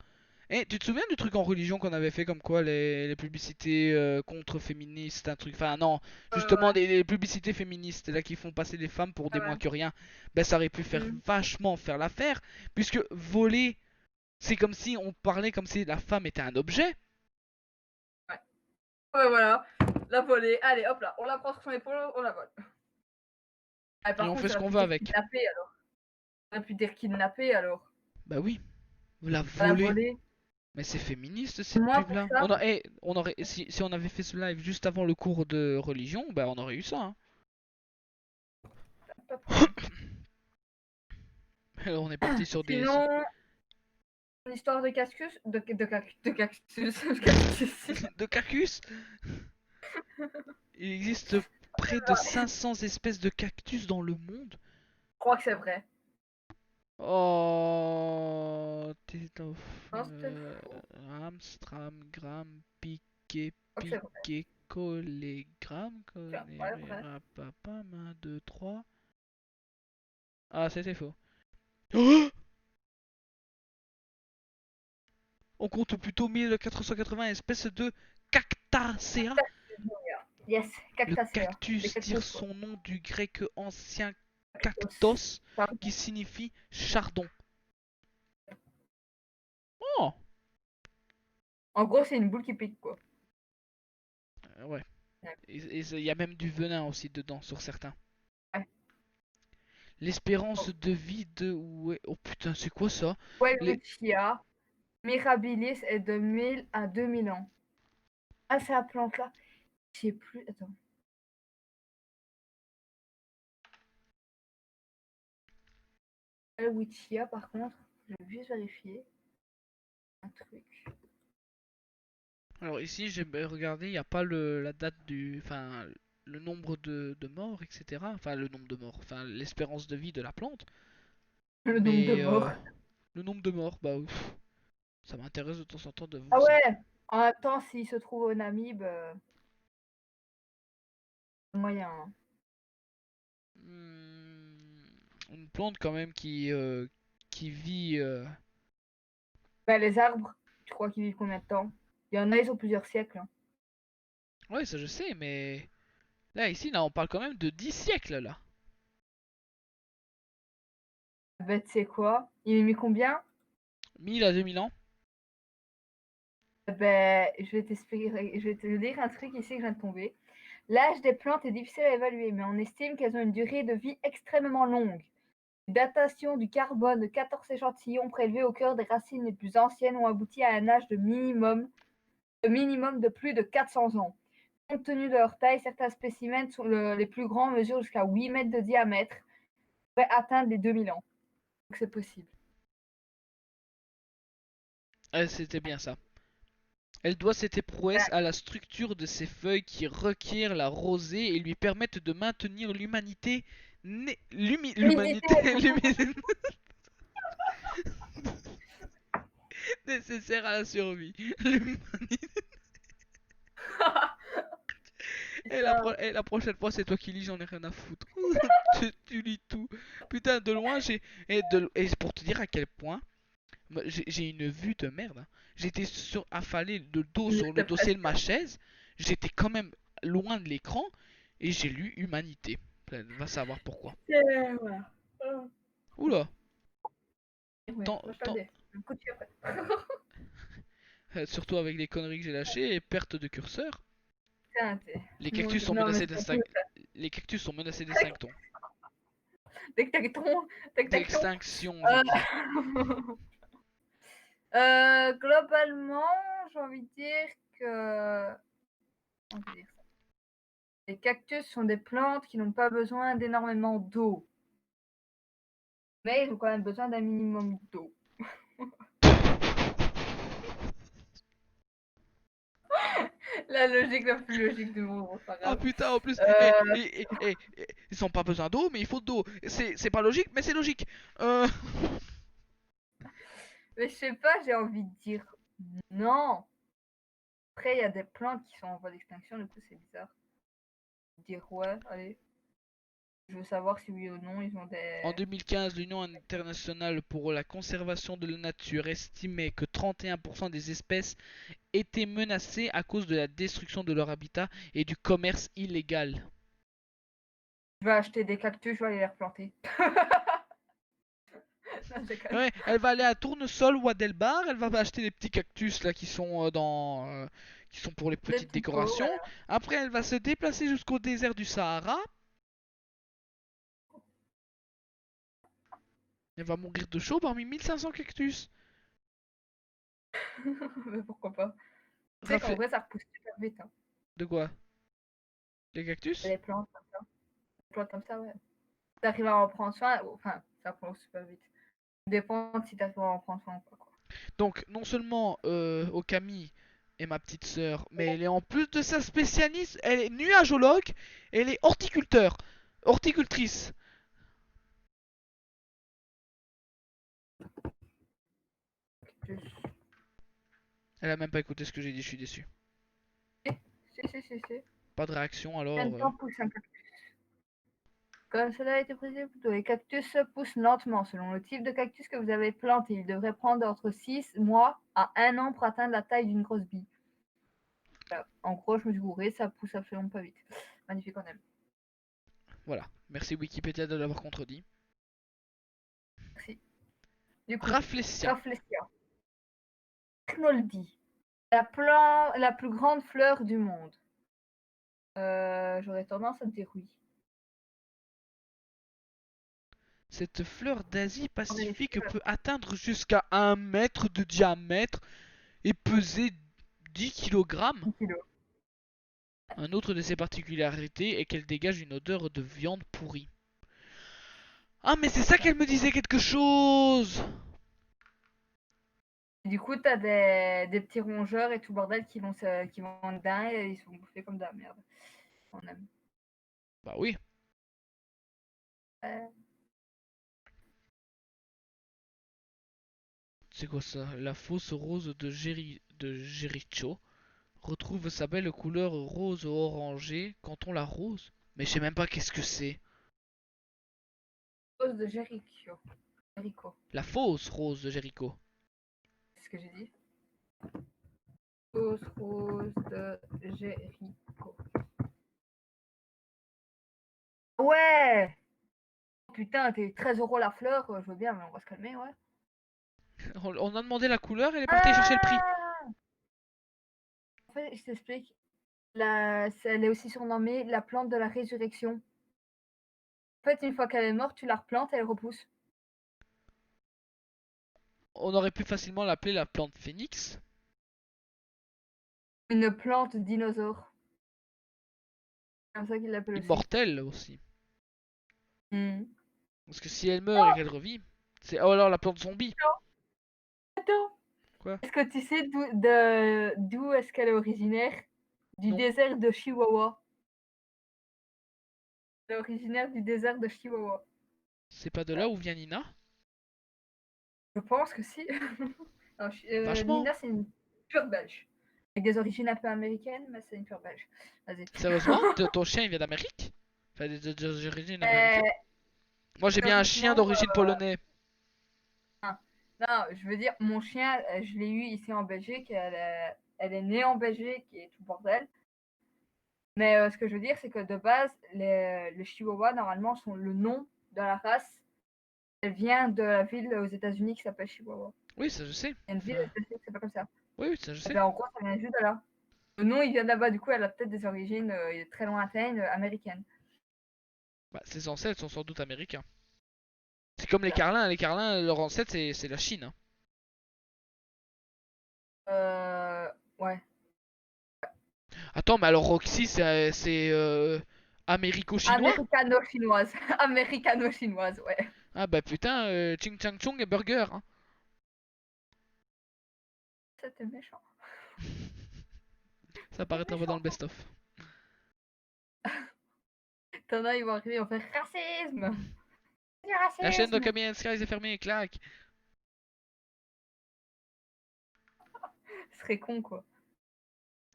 Tu te souviens du truc en religion qu'on avait fait comme quoi les publicités contre féministes, un truc. Enfin, non, justement, Ouais, les publicités féministes là qui font passer les femmes pour des moins ouais. que rien. Ben, ça aurait pu faire Mm. vachement faire l'affaire, puisque voler, c'est comme si on parlait comme si la femme était un objet. Ouais, voilà. La voler. Allez, hop là. On la prend sur son épaule, on la vole. Ah, Et par on contre, fait ce ça aurait qu'on pu veut dire avec. kidnapper alors. Ça aurait pu dire kidnapper alors. Bah oui, la À la voler. voler. Mais c'est féministe cette Moi, pub pour là. ça, On aurait, si on avait fait ce live juste avant le cours de religion, bah on aurait eu ça. Hein. pas de problème. Alors on est parti sur des. Sinon, une histoire de cactus. De cactus. De cactus. De cactus. Il existe près de 500 espèces de cactus dans le monde. Je crois que c'est vrai. Oh, Titoff, Non, c'est peut-être faux. Amstram, gram, piqué, Je crois que c'est vrai. piqué, collé, gram, Tiens, ouais, vrai. papa, main, 2, 3. Ah, c'était faux. Oh, on compte plutôt 1480 espèces de cactacea. Yes, Le cactacea. Les cactus tire cactus, quoi. son nom du grec ancien Cactus. cactos, Pardon. qui signifie chardon. Oh, En gros, c'est une boule qui pique, quoi. ouais. Ouais. Et il y a même du venin aussi dedans sur certains. Ouais. L'espérance de vie de... Ouais. Oh putain, c'est quoi ça? Les... Welwitschia mirabilis est de 1000 à 2000 ans. Ah, c'est la plante là. Je sais plus. Attends. Welwitschia, par contre, je vais juste vérifier un truc. Alors ici, j'ai regardé, il n'y a pas la date du... Enfin, le nombre de morts, etc. Enfin, le nombre de morts. Enfin, l'espérance de vie de la plante. Le nombre de Mais morts. le nombre de morts, bah ouf. Ça m'intéresse de temps en temps de Ah voir ça. ouais. En même temps, s'il se trouve au Namib, moyen. Hein. Une plante quand même qui vit... Ben, les arbres, tu crois qu'ils vivent combien de temps? Il y en a, ils ont plusieurs siècles. Hein. Ouais, ça je sais, mais... Là, ici, là, on parle quand même de 10 siècles, là. Ben, tu sais quoi? Il est mis combien? 1000 à 2000 ans. Ben, je vais t'expliquer, je vais te dire un truc ici que je viens de tomber. L'âge des plantes est difficile à évaluer, mais on estime qu'elles ont une durée de vie extrêmement longue. Datation du carbone de 14 échantillons prélevés au cœur des racines les plus anciennes ont abouti à un âge de minimum de plus de 400 ans. Compte tenu de leur taille, certains spécimens sont les plus grands mesurent jusqu'à 8 mètres de diamètre, pourraient atteindre les 2000 ans. Donc c'est possible. C'était bien ça. Elle doit cette prouesse à la structure de ses feuilles qui requièrent la rosée et lui permettent de maintenir l'humanité... L'humanité... nécessaire à la survie. L'humanité... Et la prochaine fois, c'est toi qui lis, j'en ai rien à foutre. Tu lis tout. Putain, de loin, j'ai... Et pour te dire à quel point, j'ai une vue de merde. Hein. J'étais affalé de dos sur le dossier de ma chaise. J'étais quand même loin de l'écran. Et j'ai lu Humanité. Va savoir pourquoi. Voilà. Oula. Ouais, Tant, moi, je te le tant, dis. Un coup de pied après. Surtout avec les conneries que j'ai lâchées et perte de curseur. Putain, Les mon cactus Dieu. sont Non, mais menacés c'est pas cool, ça. Les cactus sont menacés d'extinction. Tac-tac-ton, tac-tac-ton. D'extinction, j'ai dit. Globalement, j'ai envie de dire que... comment je vais dire ça. Les cactus sont des plantes qui n'ont pas besoin d'énormément d'eau. Mais ils ont quand même besoin d'un minimum d'eau. La logique la plus logique du monde, bon, c'est pas Ah grave. putain, en plus, ils ont pas besoin d'eau, mais il faut de l'eau. C'est pas logique, mais c'est logique. Euh... Mais je sais pas, j'ai envie de dire non. Après, il y a des plantes qui sont en voie d'extinction, du coup, c'est bizarre. Dire ouais, allez. Je veux savoir si oui ou non, ils ont En des... 2015, l'Union internationale pour la conservation de la nature estimait que 31% des espèces étaient menacées à cause de la destruction de leur habitat et du commerce illégal. Je vais acheter des cactus, je vais aller les replanter. Non, je déconne. Ouais, elle va aller à Tournesol ou à Delbar, elle va acheter des petits cactus là qui sont qui sont pour les Des petites petits pots, décorations. voilà. Après, elle va se déplacer jusqu'au désert du Sahara. Elle va mourir de chaud parmi 1500 cactus. Mais pourquoi pas? Tu sais qu'en Rafle... vrai, ça repousse super vite. Hein. De quoi? Les cactus? Les plantes comme ça. Les plantes comme ça, ouais. Si t'arrives à en prendre soin, enfin, ça repousse super vite. Ça dépend si t'arrives à en prendre soin ou pas, quoi. Donc, non seulement Okami est ma petite sœur, mais elle est en plus de sa spécialiste, elle est nuagologue, et elle est horticultrice. Cactus. Elle a même pas écouté ce que j'ai dit, je suis déçu. Si. Pas de réaction Combien alors. de temps pousse un cactus? Comme cela a été précisé plus tôt, les cactus poussent lentement. Selon le type de cactus que vous avez planté, il devrait prendre entre 6 mois à 1 an pour atteindre la taille d'une grosse bille. Voilà. En gros, je me suis bourré, ça pousse absolument pas vite. Magnifique, on aime. Voilà, merci Wikipédia de l'avoir contredit. Merci. Du coup, Rafflesia. Rafflesia. Arnoldi. La plus grande fleur du monde. J'aurais tendance à dire oui. Cette fleur d'Asie On vérifie, Pacifique peut atteindre jusqu'à 1 mètre de diamètre et peser 10 kg. 10 kilos. Un autre de ses particularités est qu'elle dégage une odeur de viande pourrie. Ah mais c'est ça qu'elle me disait quelque chose. Du coup, t'as des petits rongeurs et tout bordel qui vont dedans et ils sont bouffés comme de la merde. On aime. Bah oui. Euh, C'est quoi ça? La fausse rose de Jericho retrouve sa belle couleur rose orangée quand on l'arrose. Mais je sais même pas qu'est-ce que c'est. Rose de Jericho. Jericho. La fausse rose de Jericho. C'est ce que j'ai dit. Rose de Jericho. Ouais! Putain, t'es 13 € la fleur, je veux bien, mais on va se calmer, ouais. On a demandé la couleur, elle est partie chercher le prix. En fait, je t'explique. Elle est aussi surnommée la plante de la résurrection. En fait, une fois qu'elle est morte, tu la replantes et elle repousse. On aurait pu facilement l'appeler la plante phénix. Une plante dinosaure. C'est comme ça qu'ils l'appellent aussi. Immortelle aussi. Hmm. Parce que si elle meurt et qu'elle revit, c'est... Oh alors la plante zombie. Attends, Quoi? est-ce que tu sais d'où est-ce qu'elle est originaire? Du Non. désert de Chihuahua. Elle est originaire du désert de Chihuahua. C'est pas de là où vient Nina? Je pense que si. Non, Vachement. Nina, c'est une pure belge. Avec des origines un peu américaines, mais c'est une pure belge. Vas-y. Sérieusement? Ton chien il vient d'Amérique? Enfin d'origine Euh, américaine? Moi j'ai bien un chien Théoriquement, d'origine polonais. non, je veux dire, mon chien, je l'ai eu ici en Belgique. Elle est née en Belgique et tout le bordel. Mais ce que je veux dire, c'est que de base, les Chihuahuas, normalement, sont le nom de la race. Elle vient de la ville aux États-Unis qui s'appelle Chihuahua. Oui, ça je sais. Il y a une ville aux Enfin, États-Unis qui s'appelle comme ça. Oui, ça je Et sais. ben, en gros, ça vient juste de là. Le nom, il vient de là-bas, du coup, elle a peut-être des origines très lointaines, américaines. Bah, ses ancêtres sont sans doute américains. C'est comme les Carlins. Les Carlins, leur ancêtre, c'est la Chine, hein. Ouais. Attends, mais alors Roxy, c'est américo-chinois? Américano-chinoise. Américano-chinoise, ouais. Ah bah putain, Ching Chang Chung et Burger, hein. C'était méchant. Ça apparaîtra pas dans Méchant. le best-of. T'en as, ils vont arriver, ils vont faire racisme. Du La chaîne de racisme. Camille Sky est fermée, clac. Ce serait con, quoi.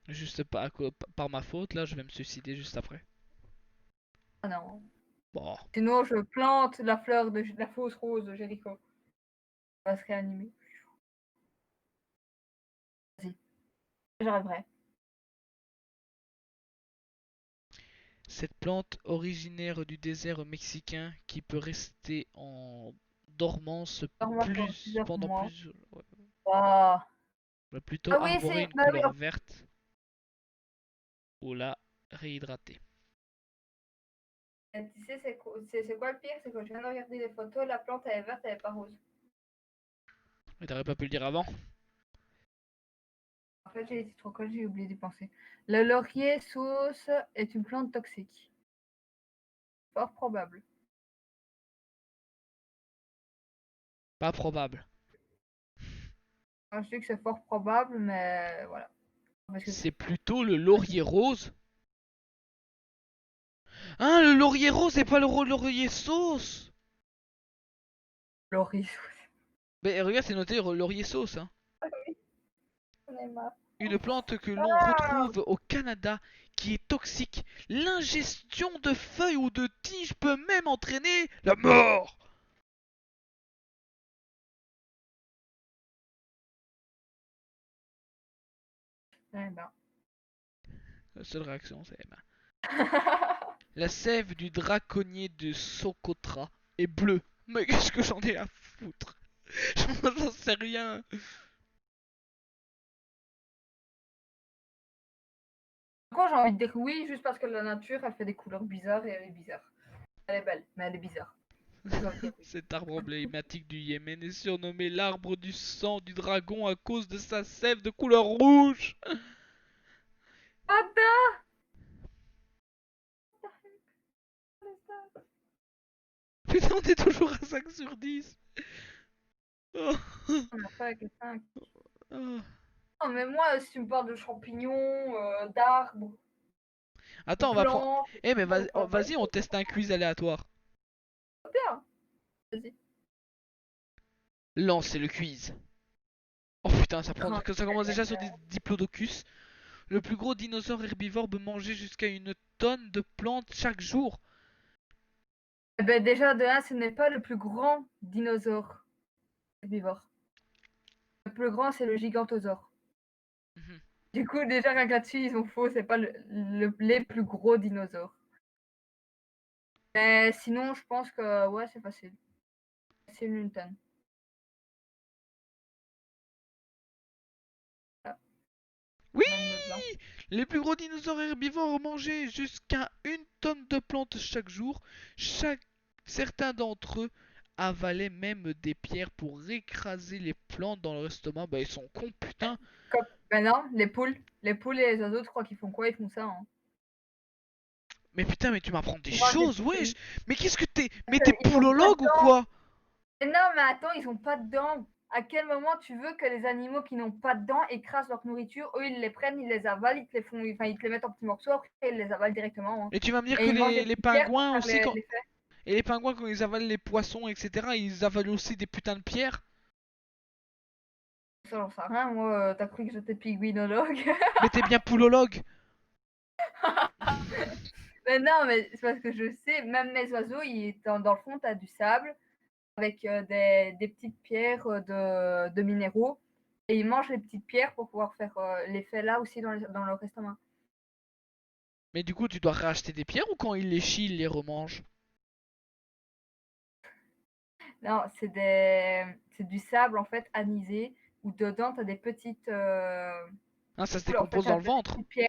Juste pas par ma faute, là, je vais me suicider juste après. Ah non. Bon. Sinon, je plante la fleur de la fausse rose de Jéricho. Elle va se réanimer. Vas-y. J'arriverai. Cette plante originaire du désert mexicain qui peut rester en dormance Dors-moi pendant plusieurs pendant mois. plusieurs Ah. va plutôt Ah oui, arborer c'est. une Bah oui, couleur verte ou la réhydrater. tu sais, c'est quoi le pire? C'est que je viens de regarder les photos, la plante elle est verte, elle est pas rose. Mais t'aurais pas pu le dire avant? En fait, j'ai été trop conne, j'ai oublié d'y penser. Le laurier sauce est une plante toxique. Fort probable. Pas probable. Enfin, je dis que c'est fort probable, mais voilà. Parce que C'est plutôt le laurier rose. Hein, le laurier rose et pas le laurier sauce. laurier sauce. Mais regarde, c'est noté laurier sauce, hein. J'en ai marre. Une plante que l'on Ah, retrouve au Canada qui est toxique. L'ingestion de feuilles ou de tiges peut même entraîner la mort. eh ben. La seule réaction, c'est ben. La sève du draconnier de Socotra est bleue. Mais qu'est-ce que j'en ai à foutre? J'en sais rien. Pourquoi j'ai envie de dire oui, juste parce que la nature, elle fait des couleurs bizarres et elle est bizarre. Elle est belle, mais elle est bizarre. J'ai envie de dire oui. Cet arbre emblématique du Yémen est surnommé l'arbre du sang du dragon à cause de sa sève de couleur rouge. What the Putain, on est toujours à 5 sur 10. Oh, On a pas avec les 5. oh. Non, mais moi, si tu me parles de champignons, d'arbres, de Attends, on va prendre. plantes, Eh, mais je parle pas vas-y, on teste un quiz aléatoire. bien. Vas-y. Lancez le quiz. Oh putain, Oh, ça commence déjà sur des diplodocus. Le plus gros dinosaure herbivore peut manger jusqu'à une tonne de plantes chaque jour. eh ben, déjà, de 1, ce n'est pas le plus grand dinosaure herbivore. Le plus grand, c'est le gigantosaure. Mhm. Du coup, déjà, rien que là-dessus, ils ont faux, c'est pas les plus gros dinosaures. Mais sinon, je pense que, ouais, c'est facile. C'est une tonne. Ah, Oui! même le blanc. Les plus gros dinosaures herbivores mangeaient jusqu'à une tonne de plantes chaque jour. Chaque... Certains d'entre eux avalaient même des pierres pour écraser les plantes dans leur estomac. Bah ils sont cons, putain. Comme... Ben non, les poules. Les poules et les oiseaux, tu crois qu'ils font quoi? Ils font ça, hein. Mais putain, mais tu m'apprends des Ils mangent des choses, wesh. protéines. Mais qu'est-ce que t'es... Mais t'es Ils ont pas de poulologue ou dents. quoi? Mais non, mais attends, ils ont pas de dents. À quel moment tu veux que les animaux qui n'ont pas de dents écrasent leur nourriture? Eux, ils les prennent, ils les avalent, ils te les font, enfin, ils te les mettent en petits morceaux, après ils les avalent directement, hein. Et tu vas me dire Et que ils mangent des les petites pierres pour pingouins faire aussi, quand... l'effet. Et les pingouins, quand ils avalent les poissons, etc., ils avalent aussi des putains de pierres. Ça, j'en sais rien, moi, t'as cru que j'étais pygouinologue? Mais t'es bien poulologue. Mais non, mais c'est parce que je sais, même mes oiseaux, dans le fond, t'as du sable avec des petites pierres de minéraux. Et ils mangent les petites pierres pour pouvoir faire l'effet là aussi dans leur estomac. Mais du coup, tu dois racheter des pierres ou quand ils les chient, ils les remangent? Non, c'est du sable en fait anisé où dedans, tu as des petites. Ah, ça se boules, en fait, décompose t'as dans le des ventre. petites pierres.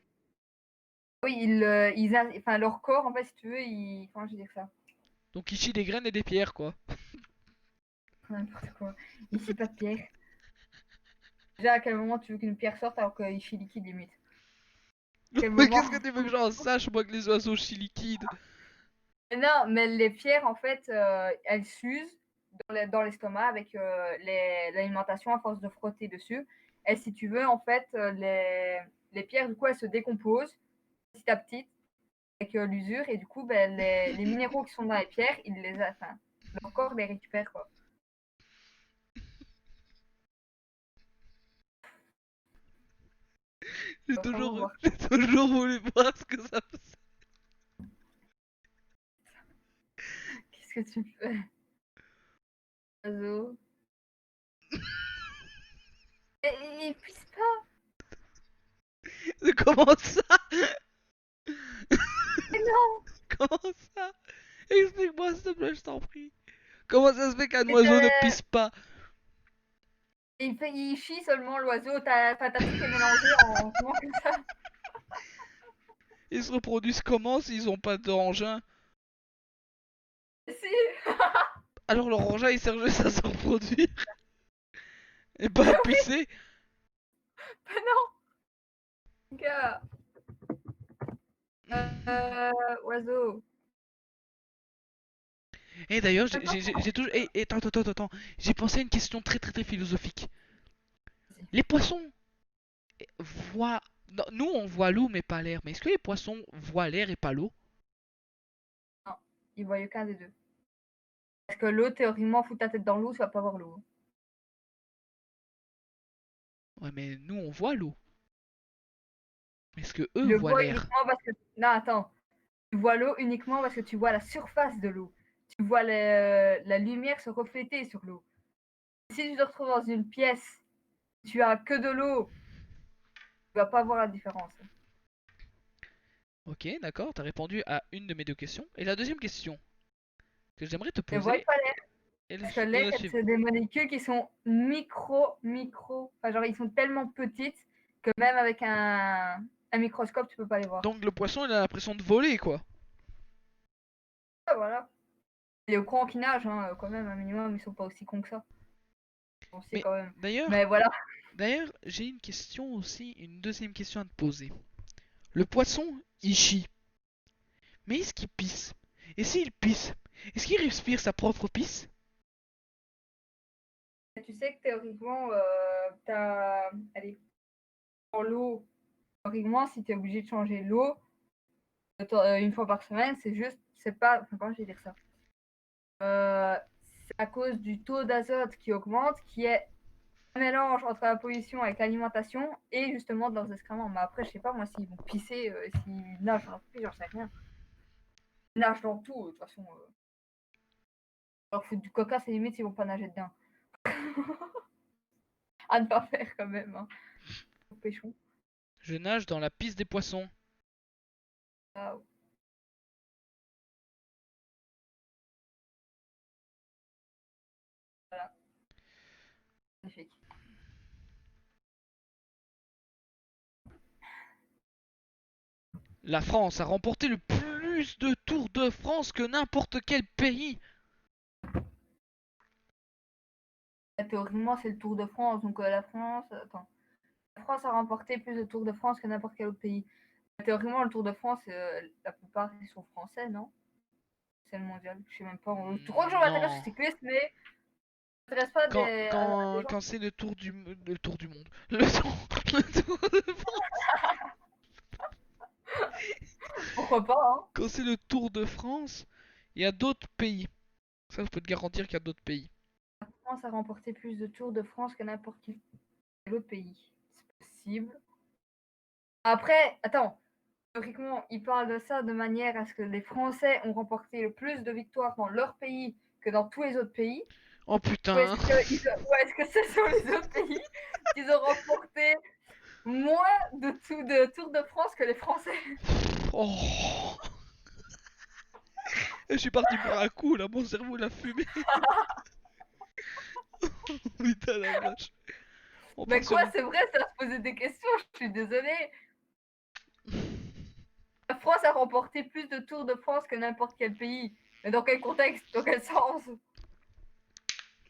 Oui, enfin, leur corps, en fait, si tu veux, comment je vais dire ça? Donc, ils chient des graines et des pierres, quoi. N'importe quoi. Ils chient pas de pierre. Déjà, à quel moment tu veux qu'une pierre sorte alors qu'il chie liquide limite? Quel Mais moment? qu'est-ce que tu veux que j'en sache, moi, que les oiseaux chient liquide? Non, mais les pierres, en fait, elles s'usent dans l'estomac avec l'alimentation à force de frotter dessus. Et si tu veux, en fait, les pierres, du coup, elles se décomposent petit à petit avec l'usure. Et du coup, ben, les minéraux qui sont dans les pierres, enfin, leur corps les récupère, quoi. J'ai On va vraiment toujours, voir. j'ai toujours voulu voir ce que ça faisait. Qu'est-ce que tu fais? Oiseau. Et il puisse pas. Comment ça? Mais non. Comment ça? Explique-moi, s'il te plaît, je t'en prie. Comment ça se fait qu'un Et oiseau ne pisse pas? il chie seulement l'oiseau. T'as tout qui est mélangé en comment comme ça. Ils se reproduisent comment s'ils ont pas d'engin? Si. Alors leur engin il sert juste à se reproduire et pas à pisser. Mais non, gars. Oiseau. Et d'ailleurs, j'ai toujours. Attends, attends, attends, attends. J'ai pensé à une question très très très philosophique. Les poissons voient. Non, nous on voit l'eau mais pas l'air. Mais est-ce que les poissons voient l'air et pas l'eau? Non, il voit aucun des deux. Parce que l'eau, théoriquement, fout ta tête dans l'eau, tu vas pas voir l'eau. Ouais, mais nous on voit l'eau. Est-ce que Tu eux le voient vois l'air? uniquement parce que. Non, attends. Tu vois l'eau uniquement parce que tu vois la surface de l'eau. Tu vois la lumière se refléter sur l'eau. Si tu te retrouves dans une pièce, tu as que de l'eau, tu vas pas voir la différence. Ok, d'accord, t'as répondu à une de mes deux questions. Et la deuxième question que j'aimerais te Ne vois poser pas l'air. est Parce que est l'air, la suivante. c'est des molécules qui sont micro. Enfin, genre, ils sont tellement petites que même avec un microscope, tu peux pas les voir. Donc le poisson il a l'impression de voler quoi. Ah, voilà. Les courants qui nagent, hein, quand même, un minimum, ils sont pas aussi cons que ça. On sait Mais quand même. d'ailleurs, Mais voilà. d'ailleurs, j'ai une question aussi, une deuxième question à te poser. Le poisson, il chie. Mais est-ce qu'il pisse? Et s'il pisse, est-ce qu'il respire sa propre pisse? Tu sais que théoriquement, allez, dans l'eau, théoriquement, si tu es obligé de changer l'eau une fois par semaine, c'est juste, c'est pas, enfin, comment je vais dire ça? C'est à cause du taux d'azote qui augmente, qui est un mélange entre la pollution avec l'alimentation et justement de leurs excréments. Mais après, je sais pas moi s'ils vont pisser, s'ils nagent dans leur pipi, j'en sais rien. Ils nagent dans tout, de toute façon. Leur foutre du coca, c'est limite s'ils vont pas nager dedans. À ne pas faire quand même, hein. Péchon. Je nage dans la pisse des poissons. Ah, voilà, magnifique. La France a remporté le plus de Tours de France que n'importe quel pays. Théoriquement, c'est le Tour de France, donc la France. Attends. La France a remporté plus de Tours de France que n'importe quel autre pays. Théoriquement, le Tour de France, la plupart ils sont français, non? C'est le mondial. Je sais même pas. Tu crois que je m'intéresse au Non. cyclisme, mais je m'intéresse pas à des gens. Quand c'est le tour du monde. Le tour de France. Pourquoi pas, hein? Quand c'est le Tour de France, il y a d'autres pays. Ça, je peux te garantir qu'il y a d'autres pays. La France a remporté plus de Tours de France que n'importe quel autre pays. C'est possible. Après, attends. Théoriquement, ils parlent de ça de manière à ce que les Français ont remporté le plus de victoires dans leur pays que dans tous les autres pays. Oh Ou est-ce putain. ou est-ce que ce sont les autres pays qui ont remporté moins de Tour de France que les Français? Oh. Je suis parti pour un coup là, mon cerveau l'a fumé. Putain la vache. On Mais part sur quoi, une- c'est vrai, ça se poser des questions, je suis désolée. La France a remporté plus de Tours de France que n'importe quel pays. Mais dans quel contexte? Dans quel sens?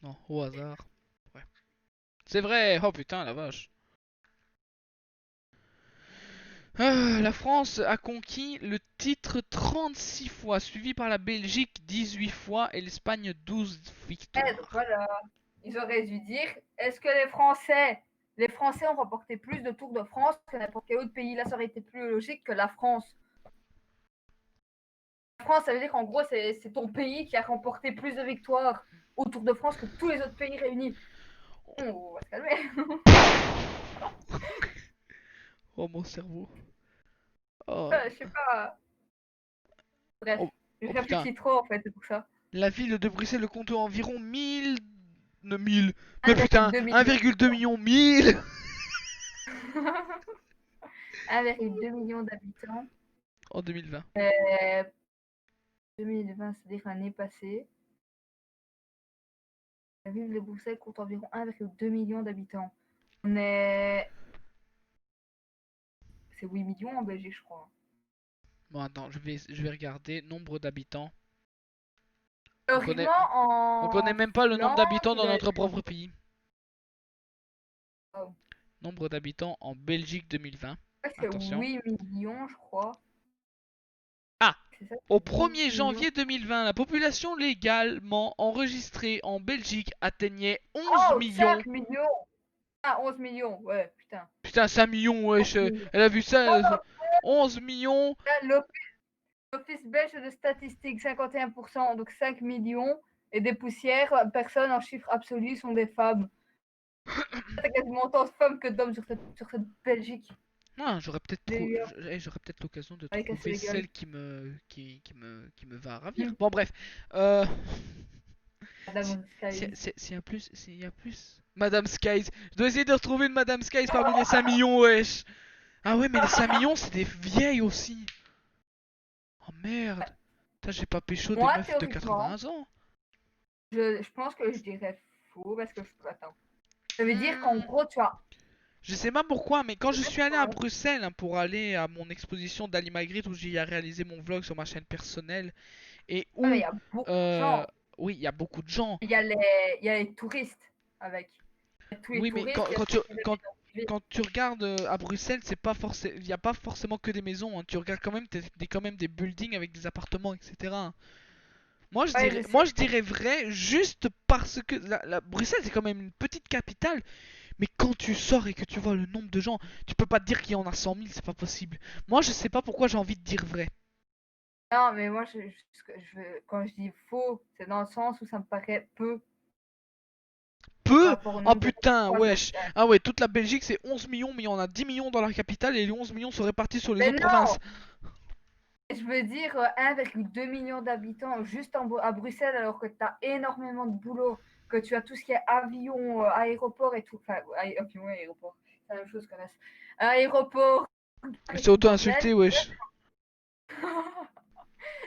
Non, au hasard. Ouais. C'est vrai, oh putain, la vache. Ah, la France a conquis le titre 36 fois, suivi par la Belgique 18 fois et l'Espagne 12 Donc victoires. voilà. Ils auraient dû dire, est-ce que les Français ont remporté plus de Tours de France que n'importe quel autre pays? Là, ça aurait été plus logique que la France. La France, ça veut dire qu'en gros, c'est ton pays qui a remporté plus de victoires au Tour de France que tous les autres pays réunis. On va se calmer. Oh mon cerveau. Oh, Je sais pas. Bref, oh, je oh putain. réfléchis trop en fait, c'est pour ça. La ville de Bruxelles compte environ 1000... Ne 1000. Mais putain, 1,2 million. 1,2 million 1000 1,2 million d'habitants. en 2020. 2020, c'est-à-dire l'année passée. La ville de Bruxelles compte environ 1,2 million d'habitants. On est. C'est 8 millions en Belgique, je crois. Bon, attends, je vais regarder. Nombre d'habitants. On connaît, Théoriquement, on connaît en même pas le nombre Flandre, d'habitants il dans doit notre être. propre pays. Oh. Nombre d'habitants en Belgique 2020. C'est Attention. 8 millions, je crois. Ah! C'est ça, Au c'est 8 1er millions. janvier 2020, la population légalement enregistrée en Belgique atteignait 11 Oh, millions. 5 millions! Ah, 11 millions, ouais, putain. Putain, 5 millions, 11 wesh. millions. Elle a vu ça, Non, 11 millions. l'Office belge de statistique, 51%, donc 5 millions. Et des poussières, personnes en chiffre absolu sont des femmes. T'as quasiment autant de femmes que d'hommes sur cette Belgique. Ah, j'aurais peut-être J'ai eu j'aurais peut-être l'occasion de avec casser trouver les gueules. celle qui me va ravir. Hmm. Bon, bref. Euh, si- Madame Sky. S'il y a plus, s'il y a plus. Madame Skies. Je dois essayer de retrouver une Madame Skies parmi les 5 millions, wesh. Ah ouais, mais les 5 millions, c'est des vieilles aussi. Oh merde. Putain, j'ai pas pécho des Moi, meufs de théoriquement, 80 ans. je pense que je dirais faux parce que attends. Ça veut dire qu'en Hmm. gros, tu as. Je sais pas pourquoi, mais quand je suis allé à Ouais. Bruxelles hein, pour aller à mon exposition d'Ali Magritte où j'ai réalisé mon vlog sur ma chaîne personnelle et Ah, mais il où, y a beaucoup de euh, gens. oui, il y a beaucoup de gens. Il y a les touristes avec. Tous les Oui, mais touristes, il y a ceux qui veulent les privés. quand tu regardes à Bruxelles, c'est pas forcément, il y a pas forcément que des maisons. Hein. Tu regardes quand même quand même des buildings avec des appartements, etc. Ouais, je sais. Moi je dirais vrai juste parce que Bruxelles c'est quand même une petite capitale. Mais quand tu sors et que tu vois le nombre de gens, tu peux pas te dire qu'il y en a 100 000, c'est pas possible. Moi je sais pas pourquoi j'ai envie de dire vrai. Non, mais moi, quand je dis faux, c'est dans le sens où ça me paraît peu par Peu? rapport au Oh nombre de putain, personnes wesh. d'habitants. Ah ouais, toute la Belgique c'est 11 millions, mais il y en a 10 millions dans la capitale et les 11 millions sont répartis sur les Mais autres non! provinces. Je veux dire 1,2 million d'habitants juste à Bruxelles, alors que tu as énormément de boulot, que tu as tout ce qui est avion, aéroport et tout. Enfin, avion et aéroport, c'est la même chose, connasse. Aéroport et C'est tout le bordel. auto-insulté, wesh.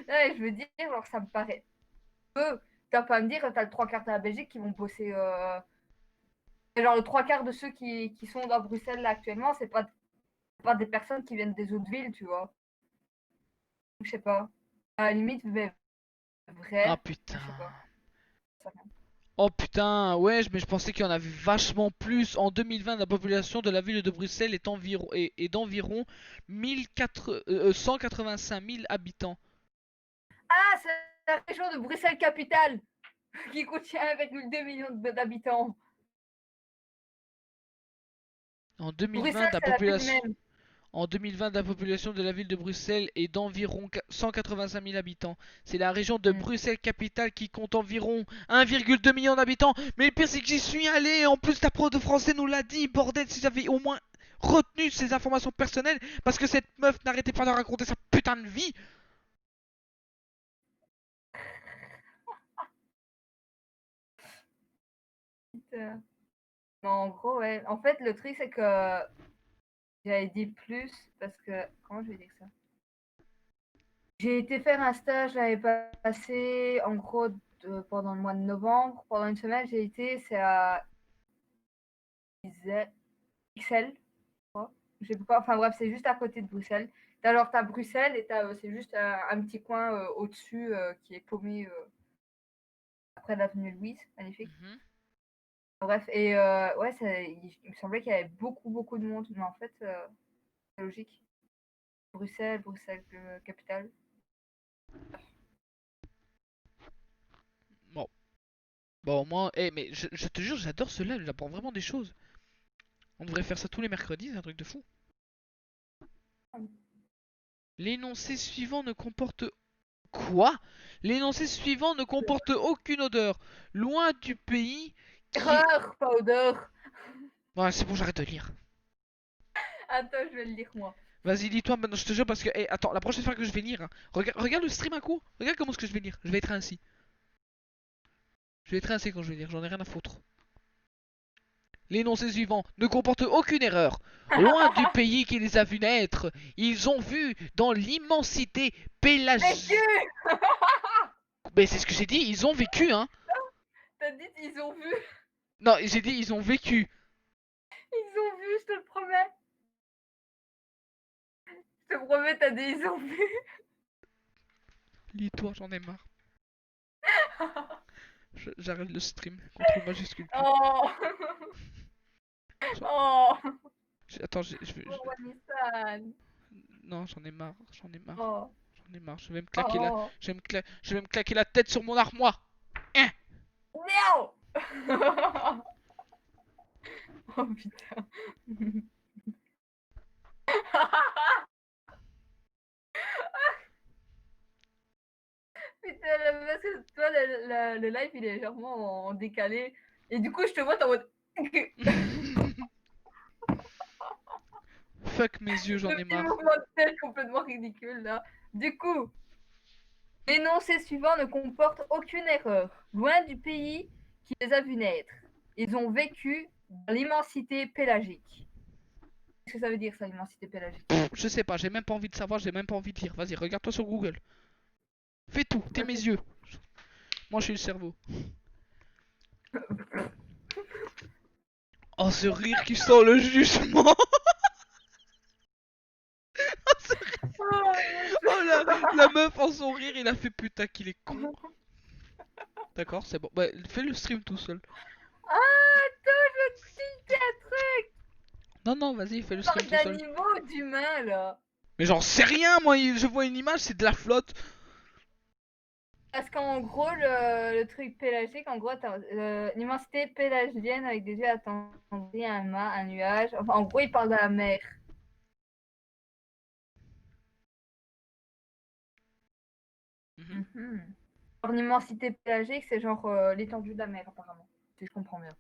Ouais, je veux dire, alors ça me paraît peu. Tu vas pas à me dire, tu as le trois quarts de la Belgique qui vont bosser. Genre, le trois quarts de ceux qui sont à Bruxelles là, actuellement, c'est pas des personnes qui viennent des autres villes, tu vois. Je sais pas. À la limite, mais Ah vrai, putain. je sais pas. Ça vient. Oh putain, ouais, mais je pensais qu'il y en avait vachement plus. En 2020, la population de la ville de Bruxelles est d'environ 185 000 habitants. Ah, c'est la région de Bruxelles-Capitale qui contient 1,2 million d'habitants. En 2020, Bruxelles, c'est la ville même. En 2020, la population de la ville de Bruxelles est d'environ 185 000 habitants. C'est la région de Mm. Bruxelles-Capitale qui compte environ 1,2 million d'habitants. Mais le pire, c'est que j'y suis allé. En plus, la prof de français nous l'a dit. Bordel, si j'avais au moins retenu ces informations personnelles. Parce que cette meuf n'arrêtait pas de raconter sa putain de vie. Non, en gros, ouais. En fait, le truc, c'est que j'avais dit plus parce que. Comment je vais dire ça? J'ai été faire un stage l'année passée, en gros, pendant le mois de novembre. Pendant une semaine, j'ai été, c'est à Ixelles, je crois. Je sais pas, enfin bref, c'est juste à côté de Bruxelles. Alors, t'as Bruxelles et c'est juste un petit coin au-dessus qui est paumé après l'avenue Louise, magnifique. Mhm. Bref, et ouais, il me semblait qu'il y avait beaucoup de monde, mais en fait, c'est logique. Bruxelles, capitale. Bon. Bon, au moins, mais je te jure, j'adore ce live, j'apprends vraiment des choses. On devrait faire ça tous les mercredis, c'est un truc de fou. L'énoncé suivant ne comporte... Quoi? L'énoncé suivant ne comporte aucune odeur. Loin du pays qui est... Erreur, pas odeur. Ouais, c'est bon, j'arrête de lire. Attends, je vais le lire moi. Vas-y, lis-toi maintenant, je te jure, parce que... attends, la prochaine fois que je vais lire, hein, regarde le stream à coup. Regarde comment est-ce que je vais lire. Je vais être ainsi. Je vais être ainsi quand je vais lire, j'en ai rien à foutre. L'énoncé suivant ne comporte aucune erreur. Loin du pays qui les a vus naître, ils ont vu dans l'immensité pélagique... Vécu. Mais c'est ce que j'ai dit, ils ont vécu, hein. T'as dit ils ont vu. Non, j'ai dit ils ont vécu. Ils ont vu, je te le promets. Je te promets, t'as dit ils ont vu. Lis-toi, j'en ai marre. J'arrête le stream. Contrôle majuscule Q. Oh. Oh. Attends, Oh, Wanissan. non, j'en ai marre, j'en ai marre, Oh. j'en ai marre. Je vais me claquer la, Oh. je vais me claquer la tête sur mon armoire. Hein. Non. Oh putain. Putain, parce que toi, le live, il est légèrement en décalé. Et du coup, je te vois, t'es en mode. Fuck mes yeux, j'en Le ai petit marre. mouvement de tête complètement ridicule, là. Du coup, l'énoncé suivant ne comporte aucune erreur. Loin du pays qui les a vus naître. Ils ont vécu dans l'immensité pélagique. Qu'est-ce que ça veut dire, ça, l'immensité pélagique? Je sais pas, j'ai même pas envie de savoir, j'ai même pas envie de lire. Vas-y, regarde-toi sur Google. Fais tout, t'es mes yeux. Moi, je suis le cerveau. Oh, ce rire qui sent le jugement. Oh, la meuf en son rire, il a fait putain qu'il est con. D'accord, c'est bon. Bah, fais le stream tout seul. Ah, attends, je veux te expliquer un truc. Non, non, vas-y, fais le Tu stream parles tout seul. d'animaux ou d'humains, là? Mais j'en sais rien, moi, je vois une image, c'est de la flotte. Parce qu'en gros, le truc pélagique, en gros, t'as l'immensité pélagienne avec des yeux attendris, un mât, un nuage. Enfin, en gros, il parle de la mer. Mhm. Genre, l'immensité pélagique, c'est genre l'étendue de la mer, apparemment. Si je comprends bien.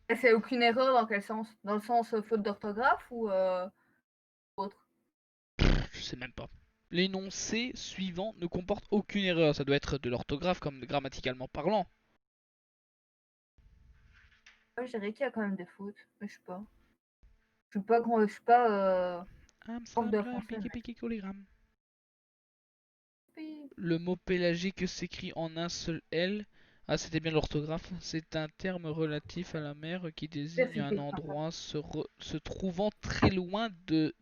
Et c'est aucune erreur dans quel sens? Dans le sens faute d'orthographe ou autre? Je sais même pas. L'énoncé suivant ne comporte aucune erreur. Ça doit être de l'orthographe comme grammaticalement parlant. Ouais, je dirais qu'il y a quand même des fautes, mais je sais pas. Je suis pas prof de Amstram, français. piqué, piqué, colligram. Mais... Le mot pélagique s'écrit en un seul L. Ah, c'était bien l'orthographe. C'est un terme relatif à la mer qui désigne un Spécifique, enfin. endroit se trouvant très loin des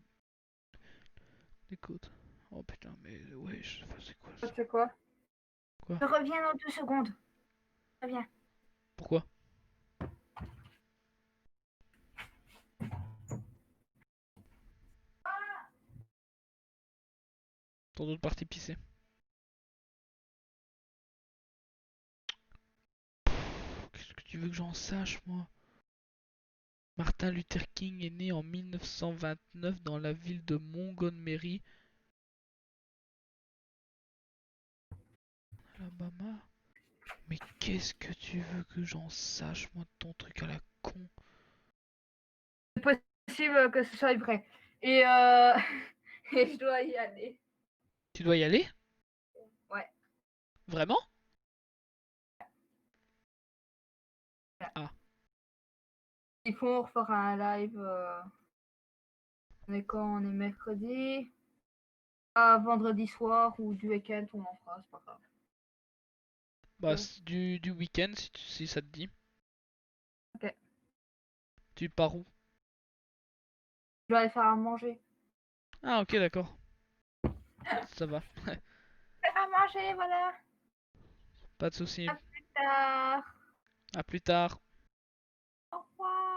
côtes. Oh putain, mais ouais, c'est quoi Tu ça? sais quoi? Quoi? Je reviens dans 2 secondes. Reviens. Pourquoi? Tant d'autres parties pisser. Qu'est-ce que tu veux que j'en sache, moi? Martin Luther King est né en 1929 dans la ville de Montgomery, Alabama. Mais qu'est-ce que tu veux que j'en sache, moi, de ton truc à la con? C'est possible que ce soit vrai. Et, et je dois y aller. Tu dois y aller? Ouais. Vraiment? Ah, Il faut refaire un live. On est quand? On est mercredi. À vendredi soir ou du week-end, on en fera, c'est pas grave. Bah, Ok. du week-end si ça te dit. Ok. Tu pars où? Je dois aller faire à manger. Ah, ok, d'accord. Ça va. Faire à manger, voilà. Pas de soucis. À plus tard. À plus tard. Au revoir.